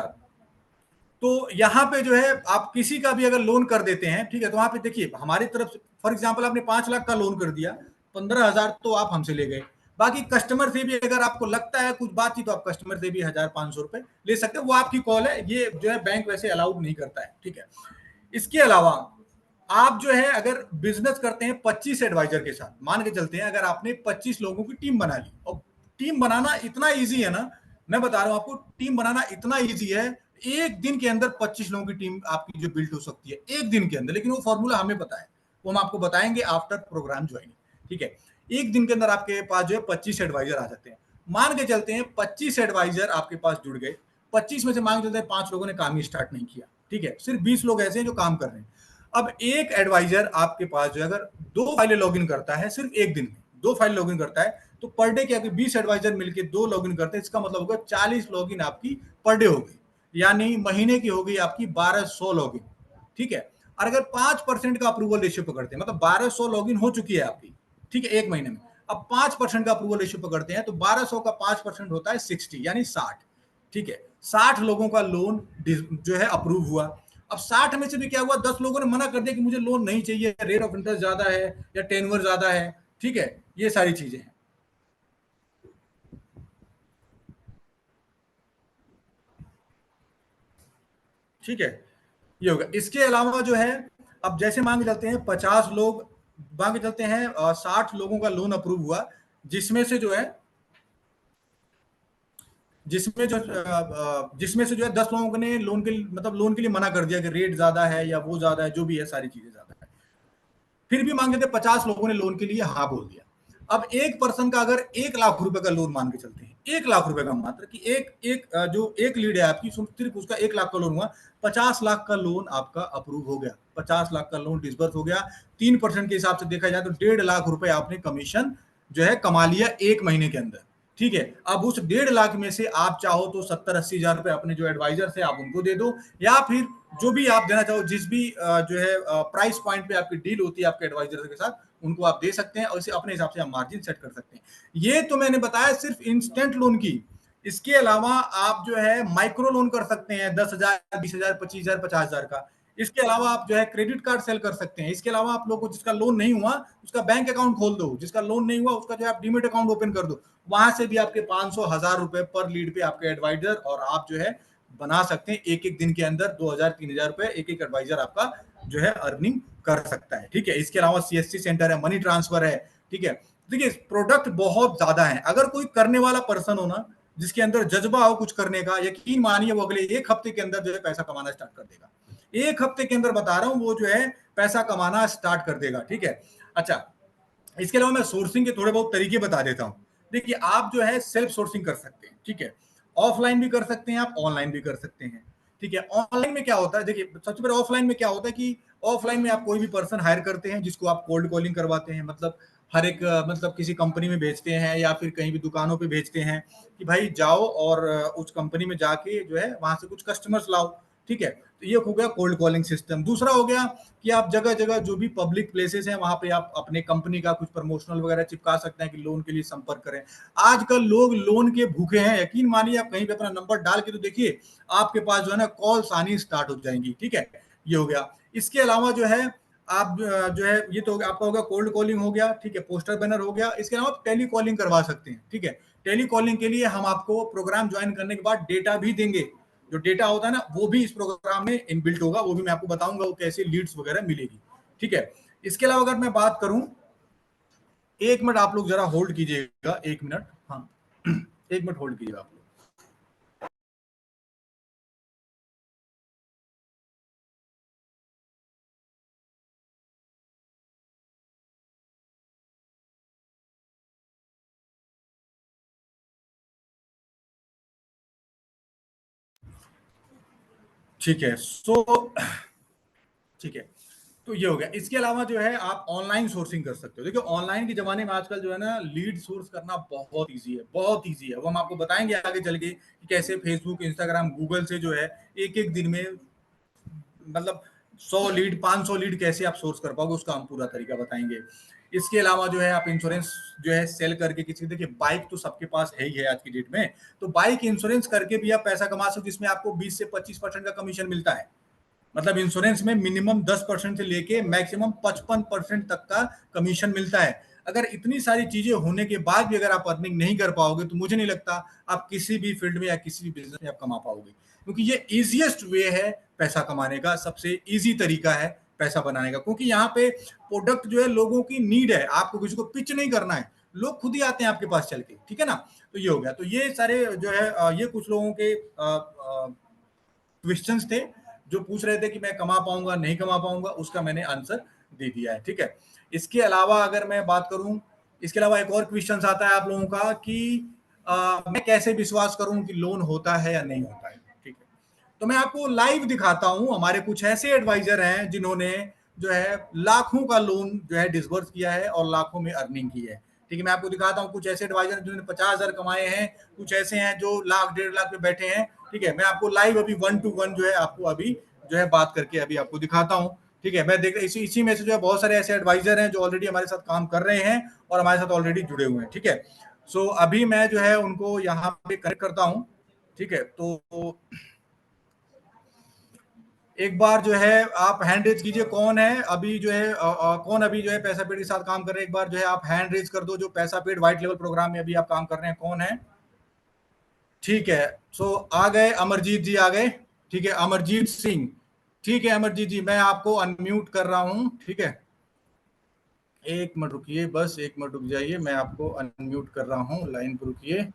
तो यहाँ पे जो है आप किसी का भी अगर लोन कर देते हैं, ठीक है, तो वहां पे देखिए हमारी तरफ से फॉर एग्जाम्पल आपने 5 लाख का लोन कर दिया, 15,000 तो आप हमसे ले गए। बाकी कस्टमर से भी अगर आपको लगता है कुछ बात थी, तो आप कस्टमर से भी 1,500 रुपए ले सकते हैं, वो आपकी कॉल है, ये जो है बैंक वैसे अलाउड नहीं करता है, ठीक है। इसके अलावा आप जो है अगर बिजनेस करते हैं 25 एडवाइजर के साथ, मान के चलते हैं अगर आपने 25 लोगों की टीम बना ली, और टीम बनाना इतना ईजी है ना, मैं बता रहा हूं आपको, टीम बनाना इतना ईजी है, एक दिन के अंदर 25 लोगों की टीम आपकी जो बिल्ड हो सकती है एक दिन के अंदर। लेकिन वो फॉर्मूला हमें पता है, वो हम आपको बताएंगे आफ्टर प्रोग्राम ज्वाइनिंग, ठीक है। एक दिन के अंदर आपके पास जो है 25 एडवाइजर आ जाते हैं। मान के चलते हैं 25 एडवाइजर आपके पास जुड़ गए, 25 में से मान के चलते हैं 5 लोगों ने काम ही स्टार्ट नहीं किया, ठीक है, सिर्फ 20 लोग ऐसे हैं जो काम कर रहे हैं। अब एक एडवाइजर आपके पास जो अगर 2 फाइलें लॉगिन करता है सिर्फ एक दिन में, 2 फाइल लॉगिन करता है, तो पर डे क्या, 20 एडवाइजर मिलकर 2 लॉगिन करते हैं, इसका मतलब होगा 40 लॉगिन आपकी पर डे हो गई, यानी महीने की हो गई आपकी 1200 लॉगिन, ठीक है। और अगर 5% का अप्रूवल रेशियो पकड़ते हैं, मतलब 1200 लॉगिन हो चुकी है आपकी, ठीक है, एक महीने में। अब 5% का अप्रूवल रेशियो पकड़ते हैं, तो 1200 का 5% होता है 60, यानी 60, ठीक है। 60 लोगों का लोन जो है अप्रूव हुआ। अब 60 में से भी क्या हुआ, 10 लोगों ने मना कर दिया कि मुझे लोन नहीं चाहिए, रेट ऑफ इंटरेस्ट ज्यादा है या टेन्योर ज्यादा है। ठीक है, ये सारी चीजें हैं। ठीक है, ये होगा। इसके अलावा जो है, अब जैसे मान के चलते हैं 50 लोग, मान के चलते हैं 60 लोगों का लोन अप्रूव हुआ, जिसमें से जो है, जिसमें से जो है 10 लोगों ने लोन के मतलब लोन के लिए मना कर दिया कि रेट ज्यादा है या वो ज्यादा है, जो भी है सारी चीजें ज्यादा है। फिर भी मान के चलते 50 लोगों ने लोन के लिए हाँ बोल दिया। अब एक पर्सन का अगर 1 लाख रुपए का लोन मान के चलते हैं, 1 लाख रुपए का, मात्र कि जो एक लीड है आपकी, सिर्फ उसका 1 लाख का लोन हुआ, 50 लाख का लोन आपका अप्रूव हो गया, 50 लाख का लोन डिसबर्स हो गया। 3% के हिसाब से देखा जाए तो 1.5 लाख रुपए आपने कमीशन जो है कमा लिया 1 महीने के अंदर। ठीक है, अब उस 1.5 लाख में से आप चाहो तो 70-80 हजार रुपए अपने जो एडवाइजर है आप उनको दे दो, या फिर जो भी आप देना चाहो, जिस भी जो है प्राइस पॉइंट पे आपकी डील होती है आपके एडवाइजर के साथ, उनको आप दे सकते हैं और इसे अपने हिसाब से आप मार्जिन सेट कर सकते हैं। ये तो मैंने बताया सिर्फ इंस्टेंट लोन की। इसके अलावा आप जो है माइक्रो लोन कर सकते हैं, 10,000, 20,000, 25,000, 50,000 का। इसके अलावा आप जो है क्रेडिट कार्ड सेल कर सकते हैं। इसके अलावा आप लोग को जिसका लोन नहीं हुआ उसका बैंक अकाउंट खोल दो, जिसका लोन नहीं हुआ उसका जो है आप डीमेट अकाउंट ओपन कर दो, वहां से भी आपके 500, 1,000 रुपए पर लीड पे आपके एडवाइजर और आप जो है बना सकते हैं। एक एक दिन के अंदर 2,000, 3,000 रुपए एक एक एडवाइजर आपका जो है अर्निंग कर सकता है। ठीक है, इसके अलावा सीएससी सेंटर है, मनी ट्रांसफर है। ठीक है, देखिए प्रोडक्ट बहुत ज्यादा है। अगर कोई करने वाला पर्सन हो ना, जिसके अंदर जज्बा हो कुछ करने का, यकीन मानिए वो अगले 1 हफ्ते के अंदर जो है पैसा कमाना स्टार्ट कर देगा। 1 हफ्ते के अंदर बता रहा हूं, वो जो है पैसा कमाना स्टार्ट कर देगा। ठीक है, अच्छा, इसके अलावा मैं सोर्सिंग के थोड़े बहुत तरीके बता देता हूं। देखिए आप जो है सेल्फ सोर्सिंग कर सकते हैं। ठीक है, ऑफलाइन भी कर सकते हैं, आप ऑनलाइन भी कर सकते हैं। ठीक है, ऑनलाइन में क्या होता है, देखिए सबसे पहले ऑफलाइन में क्या होता है कि ऑफलाइन में आप कोई भी पर्सन हायर करते हैं जिसको आप कोल्ड कॉलिंग करवाते हैं, मतलब हर एक मतलब किसी कंपनी में भेजते हैं या फिर कहीं भी दुकानों पे भेजते हैं कि भाई जाओ और उस कंपनी में जाके जो है वहां से कुछ कस्टमर्स लाओ। ठीक है, तो ये हो गया कोल्ड कॉलिंग सिस्टम। दूसरा हो गया कि आप जगह जगह जो भी पब्लिक प्लेसेस हैं वहां पे आप अपने कंपनी का कुछ प्रमोशनल वगैरह चिपका सकते हैं कि लोन के लिए संपर्क करें। आजकल लोग लोन के भूखे हैं, यकीन मानिए, आप कहीं पे अपना नंबर डाल के तो देखिए, आपके पास जो है ना कॉल्स आनी स्टार्ट हो जाएंगी। ठीक है, ये हो गया। इसके अलावा जो है आप जो है, ये तो आपका होगा कोल्ड कॉलिंग हो गया। ठीक है, पोस्टर बैनर हो गया। इसके अलावा आप टेली कॉलिंग करवा सकते हैं। ठीक है, टेली कॉलिंग के लिए हम आपको प्रोग्राम ज्वाइन करने के बाद डेटा भी देंगे। जो डेटा होता है ना वो भी इस प्रोग्राम में इनबिल्ट होगा, वो भी मैं आपको बताऊंगा वो कैसे लीड्स वगैरह मिलेगी। ठीक है, इसके अलावा अगर मैं बात करूं, 1 मिनट आप लोग जरा होल्ड कीजिएगा, 1 मिनट, हाँ 1 मिनट होल्ड कीजिएगा आप लोग। ठीक है, ठीक है, तो ये हो गया। इसके अलावा जो है आप ऑनलाइन सोर्सिंग कर सकते हो। देखिए ऑनलाइन के जमाने में आजकल जो है ना लीड सोर्स करना बहुत इजी है, बहुत इजी है। वो हम आपको बताएंगे आगे चल के कि कैसे फेसबुक, इंस्टाग्राम, गूगल से जो है एक एक दिन में मतलब 100 लीड, 500 लीड कैसे आप सोर्स कर पाओगे, उसका हम पूरा तरीका बताएंगे। इसके अलावा जो है आप इंश्योरेंस जो है सेल करके किसी, देखिए बाइक तो सबके पास है ही है आज की डेट में, तो बाइक इंश्योरेंस करके भी आप पैसा कमा सकते हो, जिसमें आपको 20 से 25% का कमीशन मिलता है। मतलब इंश्योरेंस में मिनिमम 10% से लेके मैक्सिमम 55% तक का कमीशन मिलता है। अगर इतनी सारी चीजें होने के बाद भी अगर आप अर्निंग नहीं कर पाओगे तो मुझे नहीं लगता आप किसी भी फील्ड में या किसी भी बिजनेस में आप कमा पाओगे, क्योंकि ये इजिएस्ट वे है पैसा कमाने का, सबसे इजी तरीका है पैसा बनाने का। क्योंकि यहाँ पे प्रोडक्ट जो है लोगों की नीड है, आपको किसी को पिच नहीं करना है, लोग खुद ही आते हैं आपके पास चल के। ठीक है ना, तो ये हो गया। तो ये सारे जो है ये कुछ लोगों के क्वेश्चंस थे जो पूछ रहे थे कि मैं कमा पाऊंगा नहीं कमा पाऊंगा, उसका मैंने आंसर दे दिया है। ठीक है, इसके अलावा अगर मैं बात करूं, इसके अलावा एक और क्वेश्चन आता है आप लोगों का कि मैं कैसे विश्वास करूं कि लोन होता है या नहीं होता है। ठीक है, तो मैं आपको लाइव दिखाता हूं, हमारे कुछ ऐसे एडवाइजर हैं जिन्होंने जो है लाखों का लोन जो है डिसबर्स किया है और लाखों में अर्निंग की है। ठीक है, मैं आपको दिखाता हूं कुछ ऐसे एडवाइजर जिन्होंने 50,000 कमाए हैं, कुछ ऐसे हैं जो लाख 1.5 लाख पे बैठे हैं। ठीक है, मैं आपको लाइव अभी 1 to 1 जो है आपको अभी जो है बात करके अभी आपको दिखाता हूं। ठीक है, मैं देख इसी में से जो है बहुत सारे ऐसे एडवाइजर हैं जो ऑलरेडी हमारे साथ काम कर रहे हैं और हमारे साथ ऑलरेडी जुड़े हुए हैं। ठीक है, सो अभी मैं जो है उनको यहाँ पे कनेक्ट करता हूँ। ठीक है, तो एक बार जो है आप हैंड रेज कीजिए, कौन है अभी जो है कौन अभी जो है पैसा पेड के साथ काम कर रहे हैं, एक बार जो है आप हैंड रेज कर दो, जो पैसा पेड व्हाइट लेवल प्रोग्राम में अभी आप काम कर रहे हैं, कौन है? ठीक है, सो आ गए अमरजीत जी, आ गए। ठीक है, अमरजीत सिंह। ठीक है अमरजीत जी, मैं आपको अनम्यूट कर रहा हूं। ठीक है, एक मिनट रुकिए, बस एक मिनट रुक जाइए, मैं आपको अनम्यूट कर रहा हूं, लाइन पर रुकिए।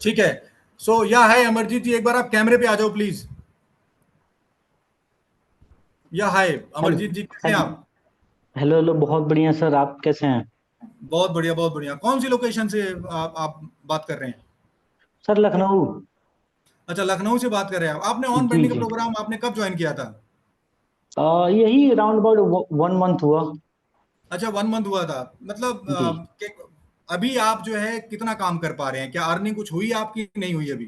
ठीक है, सो या है अमरजीत जी, एक बार आप कैमरे पे आ जाओ प्लीज। या हाय हेलो। अमरजीत जी, कैसे हैं हेलो। आप? हेलो हेलो, बहुत बढ़िया सर, आप कैसे हैं? बहुत बढ़िया बहुत बढ़िया। कौन सी लोकेशन से आप बात कर रहे हैं? सर लखनऊ। अच्छा, लखनऊ से बात कर रहे हैं आप। आपने ऑन जी पेंडिंग का जी। प्रोग्राम आपने कब ज्वाइन किया था? यही अराउंड अबाउट 1 मंथ हुआ। अच्छा, 1 मंथ हुआ था, मतलब जी अभी आप जो है कितना काम कर पा रहे हैं? क्या अर्निंग कुछ हुई आपकी, नहीं हुई अभी?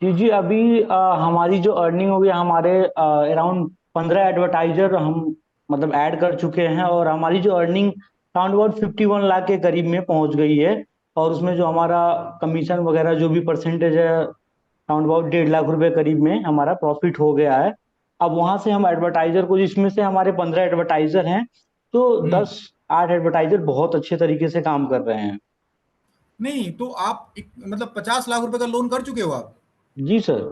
जी जी, अभी हमारी जो अर्निंग होगी, हमारे अराउंड 15 एडवर्टाइजर हम मतलब ऐड कर चुके हैं, और हमारी जो अर्निंग अराउंड अबाउट 51 लाख के करीब में पहुंच गई है। और उसमें जो हमारा कमीशन वगैरह जो भी परसेंटेज है, अराउंड अबाउट 1.5 लाख रुपए करीब में हमारा प्रॉफिट हो गया है। अब वहां से हम एडवर्टाइजर को, जिसमें से हमारे 15 एडवर्टाइजर हैं, तो हम्म। 10 8 एडवर्टाइजर बहुत अच्छे तरीके से काम कर रहे हैं। नहीं तो आप मतलब 50 लाख रुपए का लोन कर चुके हो आप? जी सर।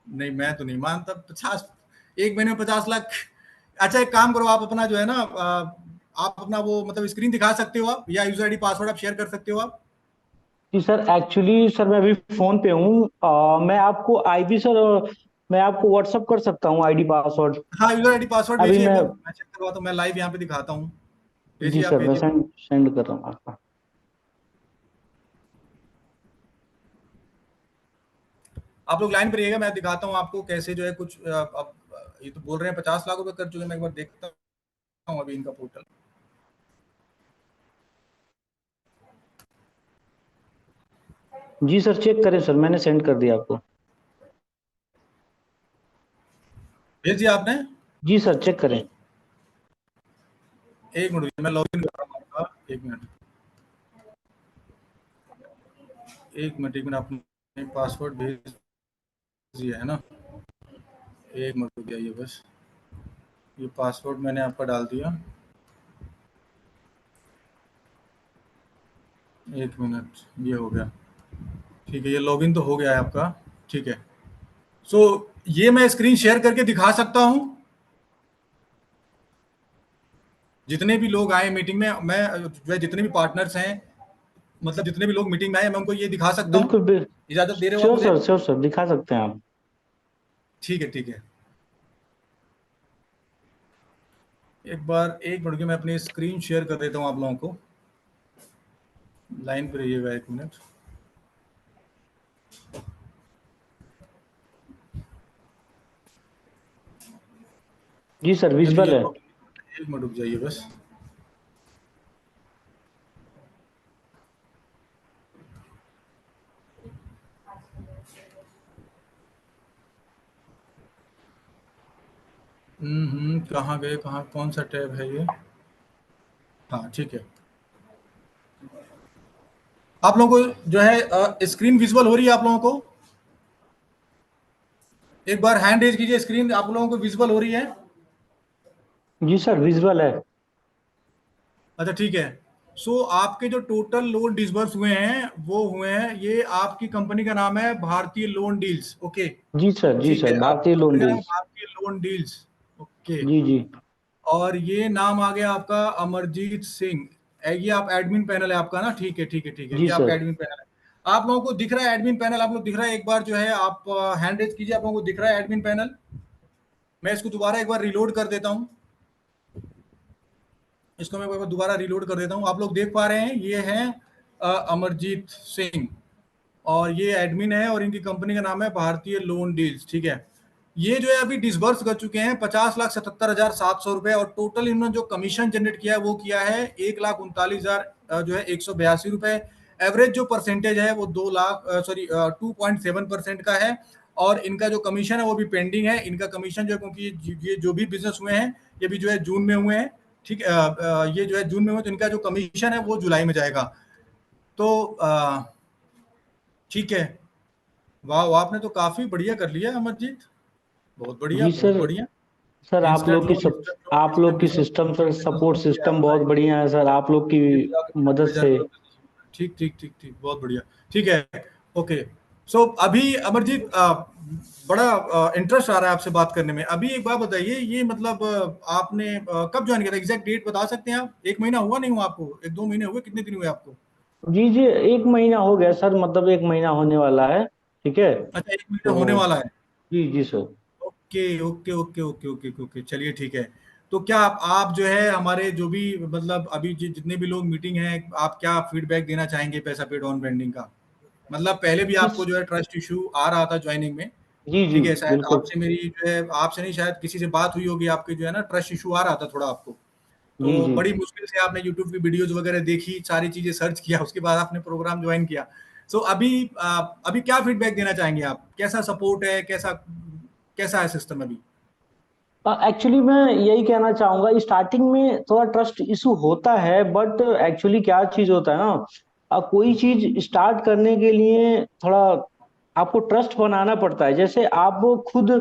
नहीं, मैं तो नहीं मानता 50, एक महीने में 50 लाख। अच्छा, एक काम करो, आप अपना जो है ना आप अपना वो मतलब स्क्रीन दिखा सकते हो आप, या यूजर आईडी पासवर्ड आप शेयर कर सकते हो आप? जी सर, एक्चुअली सर मैं अभी फोन पे हूँ। मैं आपको आईडी सर, मैं आपको व्हाट्सअप कर सकता हूँ आईडी पासवर्ड। हाँ, यूजर आईडी पासवर्ड अभी भेजिए एक मैं, बार, मैं चेक करवाता हूँ, मैं लाइव यहाँ पे दिखाता हूँ। जी भेजिए, आप सर मैं भेजिए। सेंड सेंड कर रहा हूँ आपका। आप लोग लाइन पर रहिएगा, मैं दिखाता हूँ आपको कैसे जो है कुछ अब ये तो बोल रहे हैं 50 लाख रुपए कर चुके हैं, मैं एक बार देखता हूँ अभी इनका पोर्टल। जी सर, चेक करें सर, मैंने सेंड कर दिया आपको। भेज दिया आपने? जी सर, चेक करें। एक मिनट रुकिए, मैं लॉग इन कर रहा हूँ आपका, एक मिनट, एक मिनट, एक मिनट, आपने पासवर्ड भेज दिया है ना? एक मिनट रुक जाइए बस, ये पासवर्ड मैंने आपका डाल दिया। एक मिनट, ये हो गया। ठीक है, ये लॉगिन तो हो गया है आपका। ठीक है, सो ये मैं स्क्रीन शेयर करके दिखा सकता हूँ। जितने भी लोग आए मीटिंग में, मैं जो है जितने भी पार्टनर्स हैं, मतलब जितने भी लोग मीटिंग में आए, मैं उनको ये दिखा सकता हूँ? बिल्कुल इजाजत दे रहे हो आप श्योर मुझे? सर, श्योर सर, दिखा सकते हैं आप। ठीक है, ठीक है। एक बार एक मिनट के मैं अपनी स्क्रीन शेयर कर देता हूँ आप लोगों को, लाइन पे रहिएगा एक मिनट। जी सर, चलिए, विजिबल है। एक मिनट रुक जाइए बस। कहाँ गए, कहाँ, कौन सा टैब है ये? हाँ, ठीक है। आप लोगों को जो है स्क्रीन विजुअल हो रही है आप लोगों को? एक बार हैंड रेज कीजिए, स्क्रीन आप लोगों को विजुअल हो रही है? जी सर, विजिबल है। अच्छा, ठीक है। सो आपके जो टोटल लोन डिसबर्स हुए हैं वो हुए हैं, ये आपकी कंपनी का नाम है भारतीय लोन डील्स, ओके। जी सर, जी ठीक है, सर, आपकी भारतीय लोन कंपनी का नाम है डील्स। भारतीय लोन डील्स, ओके। जी जी। और ये नाम आ गया आपका अमरजीत सिंह। ये आप एडमिन पैनल है आपका ना? ठीक है, ठीक है, ठीक है, जी ये आपका सर। एडमिन पैनल है। आप लोगों को दिख रहा है एडमिन पैनल? आप लोग दिख रहा है? एक बार जो है आप हैंड रेज कीजिए, आप लोगों को दिख रहा है एडमिन पैनल? मैं इसको दोबारा एक बार रिलोड कर देता हूँ, इसको मैं एक बार दोबारा रिलोड कर देता हूँ। आप लोग देख पा रहे हैं, ये है अमरजीत सिंह, और ये एडमिन है, और इनकी कंपनी का नाम है भारतीय लोन डील्स, ठीक है। ये जो है अभी डिसबर्स कर चुके हैं 50,77,700 रुपए, और टोटल इन्होंने जो कमीशन जनरेट किया है वो किया है 1,39,000 जो है 182 रुपए। एवरेज जो परसेंटेज है वो 2 लाख, सॉरी 2.7% का है। और इनका जो कमीशन है वो भी पेंडिंग है। इनका कमीशन जो है, क्योंकि ये जो भी बिजनेस हुए हैं ये भी जो है जून में हुए हैं, ठीक है। ये जो है जून में हुए, तो इनका जो कमीशन है वो जुलाई में जाएगा। तो ठीक है, वाह वाह, आपने तो काफी बढ़िया कर लिया अमरजीत, बहुत बढ़िया जी बहुत सर। बढ़िया। Sir instant loan, instant loan, आप लोग इंस्टेंट की loan, system sir, business support loan भी है सिस्टम अपना, बहुत बढ़िया है सर, आप लोग की मदद से। ठीक ठीक ठीक ठीक, बहुत बढ़िया। ठीक है, ओके। सो अभी अमरजीत, बड़ा इंटरेस्ट आ रहा है आपसे बात करने में। अभी एक बात बताइए, ये मतलब आपने कब ज्वाइन किया था, एग्जैक्ट डेट बता सकते हैं आप? एक महीना हुआ, नहीं हुआ आपको, एक दो महीने हुए, कितने दिन हुए आपको? जी जी, एक महीना हो गया सर, मतलब एक महीना होने वाला है। ठीक है। अच्छा, एक महीना होने तो वाला है। जी जी sir. Okay okay okay okay okay okay, चलिए ठीक है। तो क्या आप जो है हमारे जो भी मतलब अभी जितने भी लोग मीटिंग है, आप क्या फीडबैक देना चाहेंगे पैसा पेड ऑन पेंडिंग का? मतलब पहले भी आपको किस जो है ट्रस्ट इशू आ रहा था ज्वाइनिंग में, जी जी ठीक है? शायद बिल्कुल। आपसे मेरी जो है, आपसे नहीं, शायद किसी से बात हुई होगी आपकी, जो है ना ट्रस्ट इशू आ रहा था थोड़ा आपको। जी तो जी। बड़ी मुश्किल से आपने यूट्यूब की वीडियोस वगैरह देखी, सारी चीजें सर्च किया, उसके बाद आपने प्रोग्राम ज्वाइन किया। सो अभी क्या फीडबैक देना चाहेंगे आप? कैसा सपोर्ट है, कैसा कैसा है सिस्टम अभी? एक्चुअली मैं यही कहना चाहूंगा, स्टार्टिंग में थोड़ा ट्रस्ट इशू होता है, बट एक्चुअली क्या चीज होता है ना, कोई चीज स्टार्ट करने के लिए थोड़ा आपको ट्रस्ट बनाना पड़ता है। जैसे आप खुद,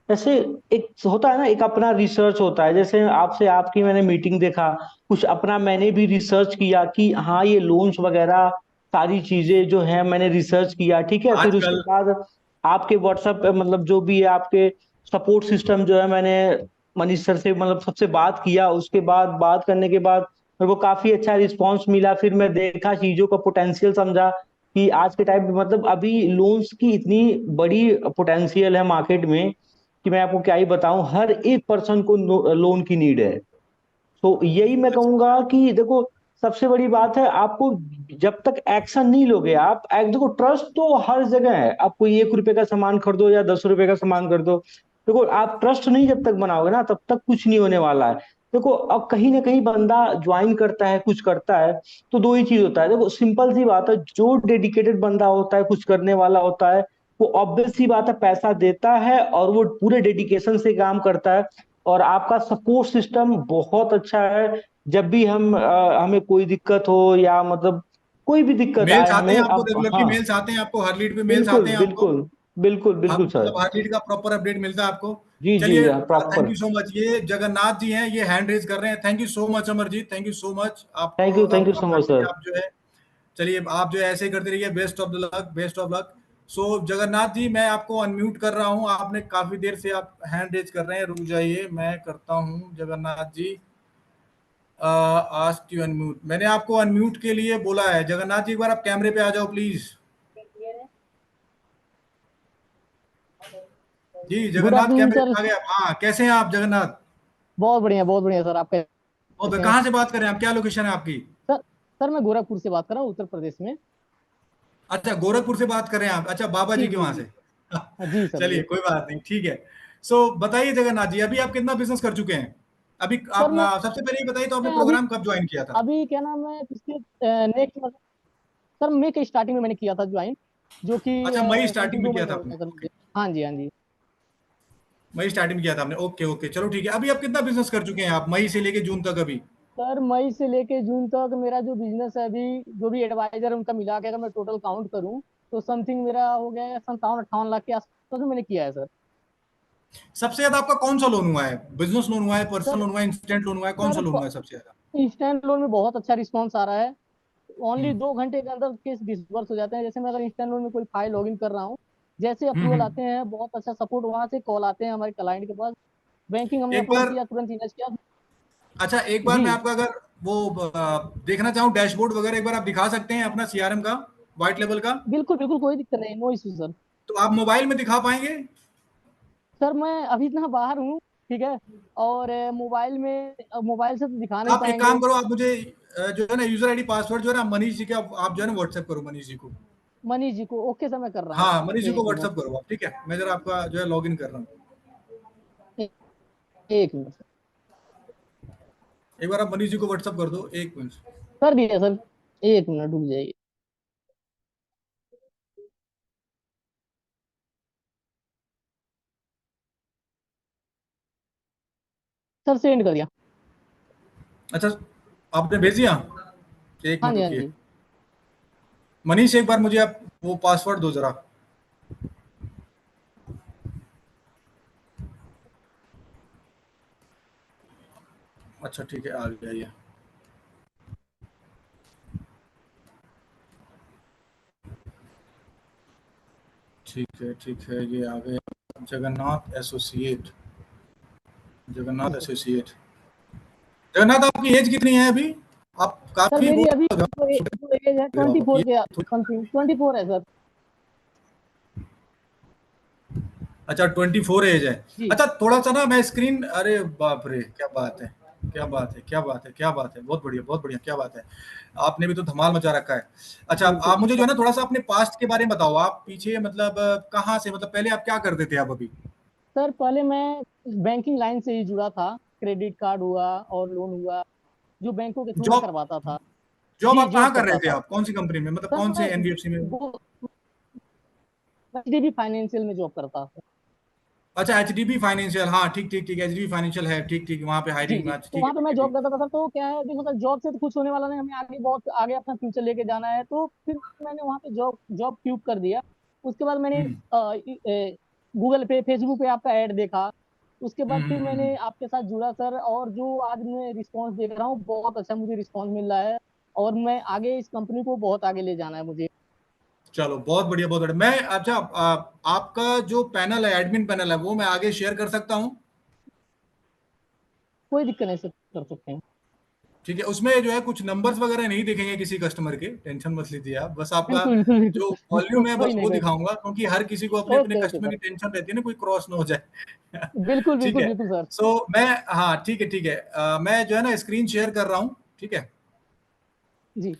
जैसे एक होता है ना, एक अपना रिसर्च होता है। जैसे आपसे आपकी मैंने मीटिंग देखा, कुछ अपना मैंने भी रिसर्च किया कि हाँ ये लोन्स वगैरह सारी चीजें जो है मैंने रिसर्च किया। ठीक है, फिर उसके आजकल बाद आपके व्हाट्सएप पे मतलब जो भी है आपके सपोर्ट सिस्टम जो है, मैंने मनीष सर से मतलब सबसे बात किया। उसके बाद बात करने के बाद मेरे को काफी अच्छा रिस्पांस मिला। फिर मैं देखा, चीजों का पोटेंशियल समझा कि आज के टाइम पे मतलब अभी लोन्स की इतनी बड़ी पोटेंशियल है मार्केट में कि मैं आपको क्या ही बताऊं, हर एक पर्सन को लोन की नीड है। तो यही मैं कहूंगा कि देखो, सबसे बड़ी बात है आपको, जब तक एक्शन नहीं लोगे आप देखो, ट्रस्ट तो हर जगह है। आप कोई 1 रुपए का सामान खरीदो या 10 रुपए का सामान खरीदो, देखो आप ट्रस्ट नहीं जब तक बनाओगे ना, तब तक कुछ नहीं होने वाला है। देखो, अब कहीं ना कहीं बंदा ज्वाइन करता है, कुछ करता है, तो दो ही चीज होता है। देखो सिंपल सी बात है, जो डेडिकेटेड बंदा होता है, कुछ करने वाला होता है, वो ऑब्वियस सी बात है पैसा देता है और वो पूरे डेडिकेशन से काम करता है। और आपका सपोर्ट सिस्टम बहुत अच्छा है। जब भी हमें कोई दिक्कत हो या मतलब कोई भी दिक्कत मेल्स आए आते हैं हमें, आपको, अब रेगुलरली हाँ, मेल्स आते हैं आपको, हर लीड पे मेल्स बिल्कुल आते हैं आपको? बिल्कुल बिल्कुल हाँ, बिल्कुल सर। मतलब हर लीड का प्रॉपर अपडेट मिलता है आपको? जी जी चलिए, thank proper. You so much. ये जगन्नाथ जी हैं, ये हैंड रेज कर रहे हैं। Thank you so much Amarjeet, thank you so much आपको। थैंक अब यू सो आपका मच चलिए, सर। आप जो है, चलिए आप जो है ऐसे ही करते रहिए। Best of the luck, best of luck. So Jagannath ji, मैं आपको अनम्यूट कर रहा हूँ, आपने काफी देर से आप हैंड रेज कर रहे हैं, रुक जाइए, मैं करता हूँ Jagannath ji. Ask you unmute, मैंने आपको अनम्यूट के लिए बोला है। जगन्नाथ जी, एक बार आप कैमरे पे आ जाओ प्लीज। जी गुड जगन्नाथ, आफ्टरनून कैमरे सर। पे आ गए आप? हाँ, कैसे हैं आप जगन्नाथ? बहुत बढ़िया सर। आप और कैसे हैं? कहाँ से बात कर रहे हैं आप, क्या लोकेशन है आपकी? सर सर मैं गोरखपुर से बात कर रहा हूँ, उत्तर प्रदेश में। अच्छा, गोरखपुर से बात कर रहे हैं आप, अच्छा बाबा जी जी के जी वहां जी। से। हाँ, जी सर चलिए जी। कोई बात नहीं, ठीक है। सो बताइए जगन्नाथ जी, अभी आप कितना बिजनेस कर चुके हैं? अभी सर आप मैं सबसे पहले ये बताइए, तो आपने अभी प्रोग्राम कब ज्वाइन किया था? अभी क्या नाम है, पिछले नेक्स्ट मंथ सर, मई के स्टार्टिंग में मैंने किया था ज्वाइन, जो कि अच्छा, मई समथिंग स्टार्टिंग में दो किया महीने था हो आपने, गए सर ओके। मुझे। हाँ जी, हाँ जी। मई स्टार्टिंग में किया था आपने, ओके ओके, चलो ठीक है। अभी आप कितना बिजनेस कर चुके हैं आप, मई से लेके जून तक अभी? सर मई से लेके जून तक मेरा जो बिजनेस है, अभी जो भी एडवाइजर उनका मिला के अगर मैं टोटल काउंट करूँ, तो समथिंग मेरा हो गया है 57-58 लाख के आसपास में मैंने किया है सर। सबसे ज्यादा आपका कौन सा लोन हुआ है? बिजनेस लोन हुआ है, पर्सनल सर लोन हुआ है, इंस्टेंट लोन हुआ है, कौन सा सर लोन हुआ है सबसे ज्यादा? इंस्टेंट लोन में बहुत अच्छा रिस्पॉन्स आ रहा है। ओनली हम्म 2 घंटे के अंदर केस डिसबर्स हो जाते हैं। जैसे मैं अगर इंस्टेंट लोन में कोई फाइल लॉगिन कर रहा हूँ, जैसे अप्रूवल हम्म। आते हैं, बहुत अच्छा सपोर्ट वहां से, कॉल आते हैं हमारे क्लाइंट के पास। बैंकिंग हमने एक अप्रूव बार, किया, तुरंत इन्वेस्ट किया। अच्छा एक बार जी, मैं आपका अगर वो देखना चाहूँ डैशबोर्ड वगैरह, एक बार आप दिखा सकते हैं अपना सीआरएम का, व्हाइट लेवल का? बिल्कुल बिल्कुल, कोई दिक्कत नहीं, नो इशू सर। तो आप मोबाइल में दिखा पाएंगे? सर मैं अभी इतना बाहर हूँ, ठीक है, और मोबाइल से तो दिखा नहीं आप एक काम पाएंगे। करो, आप मुझे जो है ना यूजर आईडी पासवर्ड जो है ना मनीष जी के, आप जो है ना व्हाट्सएप करो मनीष जी को। मनीष जी को, ओके सर, मैं कर रहा हूँ। हाँ, मनीष जी को एक मिनट, व्हाट्सएप करो आप, ठीक है? मैं जरा आपका जो है लॉग इन कर रहा हूँ। एक एक मिनट सर। एक बार आप मनीष जी को व्हाट्सएप कर दो, एक मिनट। कर दिया सर, एक मिनट रुक जाइए। सर सेंड कर दिया। अच्छा, आपने भेज दिया? एक हाँ मिनट जी, हाँ रुकिए। जी। मनीष, एक बार मुझे आप वो पासवर्ड दो जरा। अच्छा ठीक है, आ गया ये। ठीक है, ये आ गया। जगन्नाथ एसोसिएट। जी जगन्नाथ सर। एसोसिएट। जगन्नाथ, आपकी एज कितनी है अभी? आप सर काफी वो मेरी अभी लग जो एज है रहे हो 24 ये के थोड़ी- समथिंग, 24 है सर। अच्छा 24 एज है। जी। अच्छा थोड़ा सा ना मैं स्क्रीन, अरे बाप रे, क्या बात है, क्या बात है, क्या बात है, क्या बात है, बहुत बढ़िया, बहुत बढ़िया, क्या बात है। आपने भी तो धमाल मचा रखा है। अच्छा बिल्कुल। आप मुझे जो है ना थोड़ा सा अपने पास्ट के बारे में बताओ। आप पीछे मतलब कहाँ से, मतलब पहले आप क्या करते थे आप अभी? सर पहले मैं बैंकिंग लाइन से ही जुड़ा था, क्रेडिट कार्ड हुआ और लोन हुआ, जो बैंकों के थ्रू मैं जॉब करवाता था। जॉब जी आप कहाँ जॉब कर रहे करता थे? था। आप कौन सी कंपनी में, मतलब सर कौन से मैं एनबीएफसी में? वो एचडीबी फाइनेंशियल में जॉब करता था। अच्छा एचडीबी फाइनेंशियल, हाँ ठीक ठीक ठीक, एचडीबी फाइनेंशियल है, ठीक ठीक, वहाँ पे जी हायरिंग जी, में, तो ठीक है वहाँ पे ठीक मैं है जॉब ठीक। करता था सर। तो क्या है, देखो सर जॉब से तो कुछ होने वाला नहीं, हमें आगे बहुत आगे अपना फ्यूचर लेके जाना है। तो फिर मैंने वहाँ पे जॉब जॉब क्यूब कर दिया। उसके बाद मैंने हम्म गूगल पे फेसबुक पे आपका ऐड देखा। उसके बाद फिर हम्म। मैंने आपके साथ जुड़ा सर, और जो आज मैं रिस्पांस देख रहा हूँ, बहुत अच्छा मुझे रिस्पांस मिल रहा है। और मैं आगे इस कंपनी को बहुत आगे ले जाना है मुझे। चलो बहुत बढ़िया, बहुत बढ़िया। मैं अच्छा आपका जो पैनल है, एडमिन पैनल है, वो मैं आगे शेयर कर सकता हूँ? कोई दिक्कत नहीं सर, कर सकते हैं। ठीक है, उसमें जो है कुछ नंबर्स वगैरह नहीं दिखेंगे किसी कस्टमर के, टेंशन मत लीजिए आप, बस आपका बिल्कुल बिल्कुल जो बिल्कुल। वॉल्यूम है कोई बस नहीं वो कोई नहीं। दिखाऊंगा, क्योंकि हर किसी को अपने अपने ओके ओके कस्टमर सर। की टेंशन रहती है ना, कोई क्रॉस ना हो जाए। बिल्कुल ठीक बिल्कुल है। बिल्कुल सर। सो मैं, हाँ ठीक है ठीक है, मैं जो है ना स्क्रीन शेयर कर रहा हूँ, ठीक है। जी।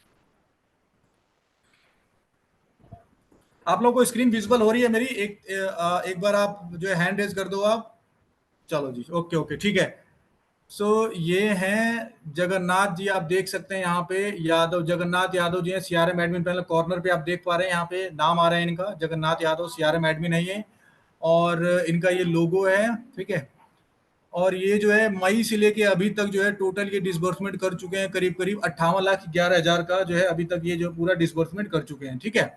आप लोगों को स्क्रीन विजिबल हो रही है मेरी? एक बार आप जो है हैंड रेज कर दो आप। चलो जी, ओके ओके ठीक है। सो ये हैं जगन्नाथ जी, आप देख सकते हैं यहाँ पे यादव, जगन्नाथ यादव जी हैं, सीआरएम एडमिन पैनल। कॉर्नर पे आप देख पा रहे हैं, यहाँ पे नाम आ रहा है इनका, जगन्नाथ यादव सीआरएम एडमिन है ये। और इनका ये लोगो है, ठीक है। और ये जो है मई से लेके अभी तक जो है टोटल ये डिसबर्समेंट कर चुके हैं, करीब करीब 58,11,000 का जो है अभी तक ये जो पूरा डिसबर्समेंट कर चुके हैं, ठीक है।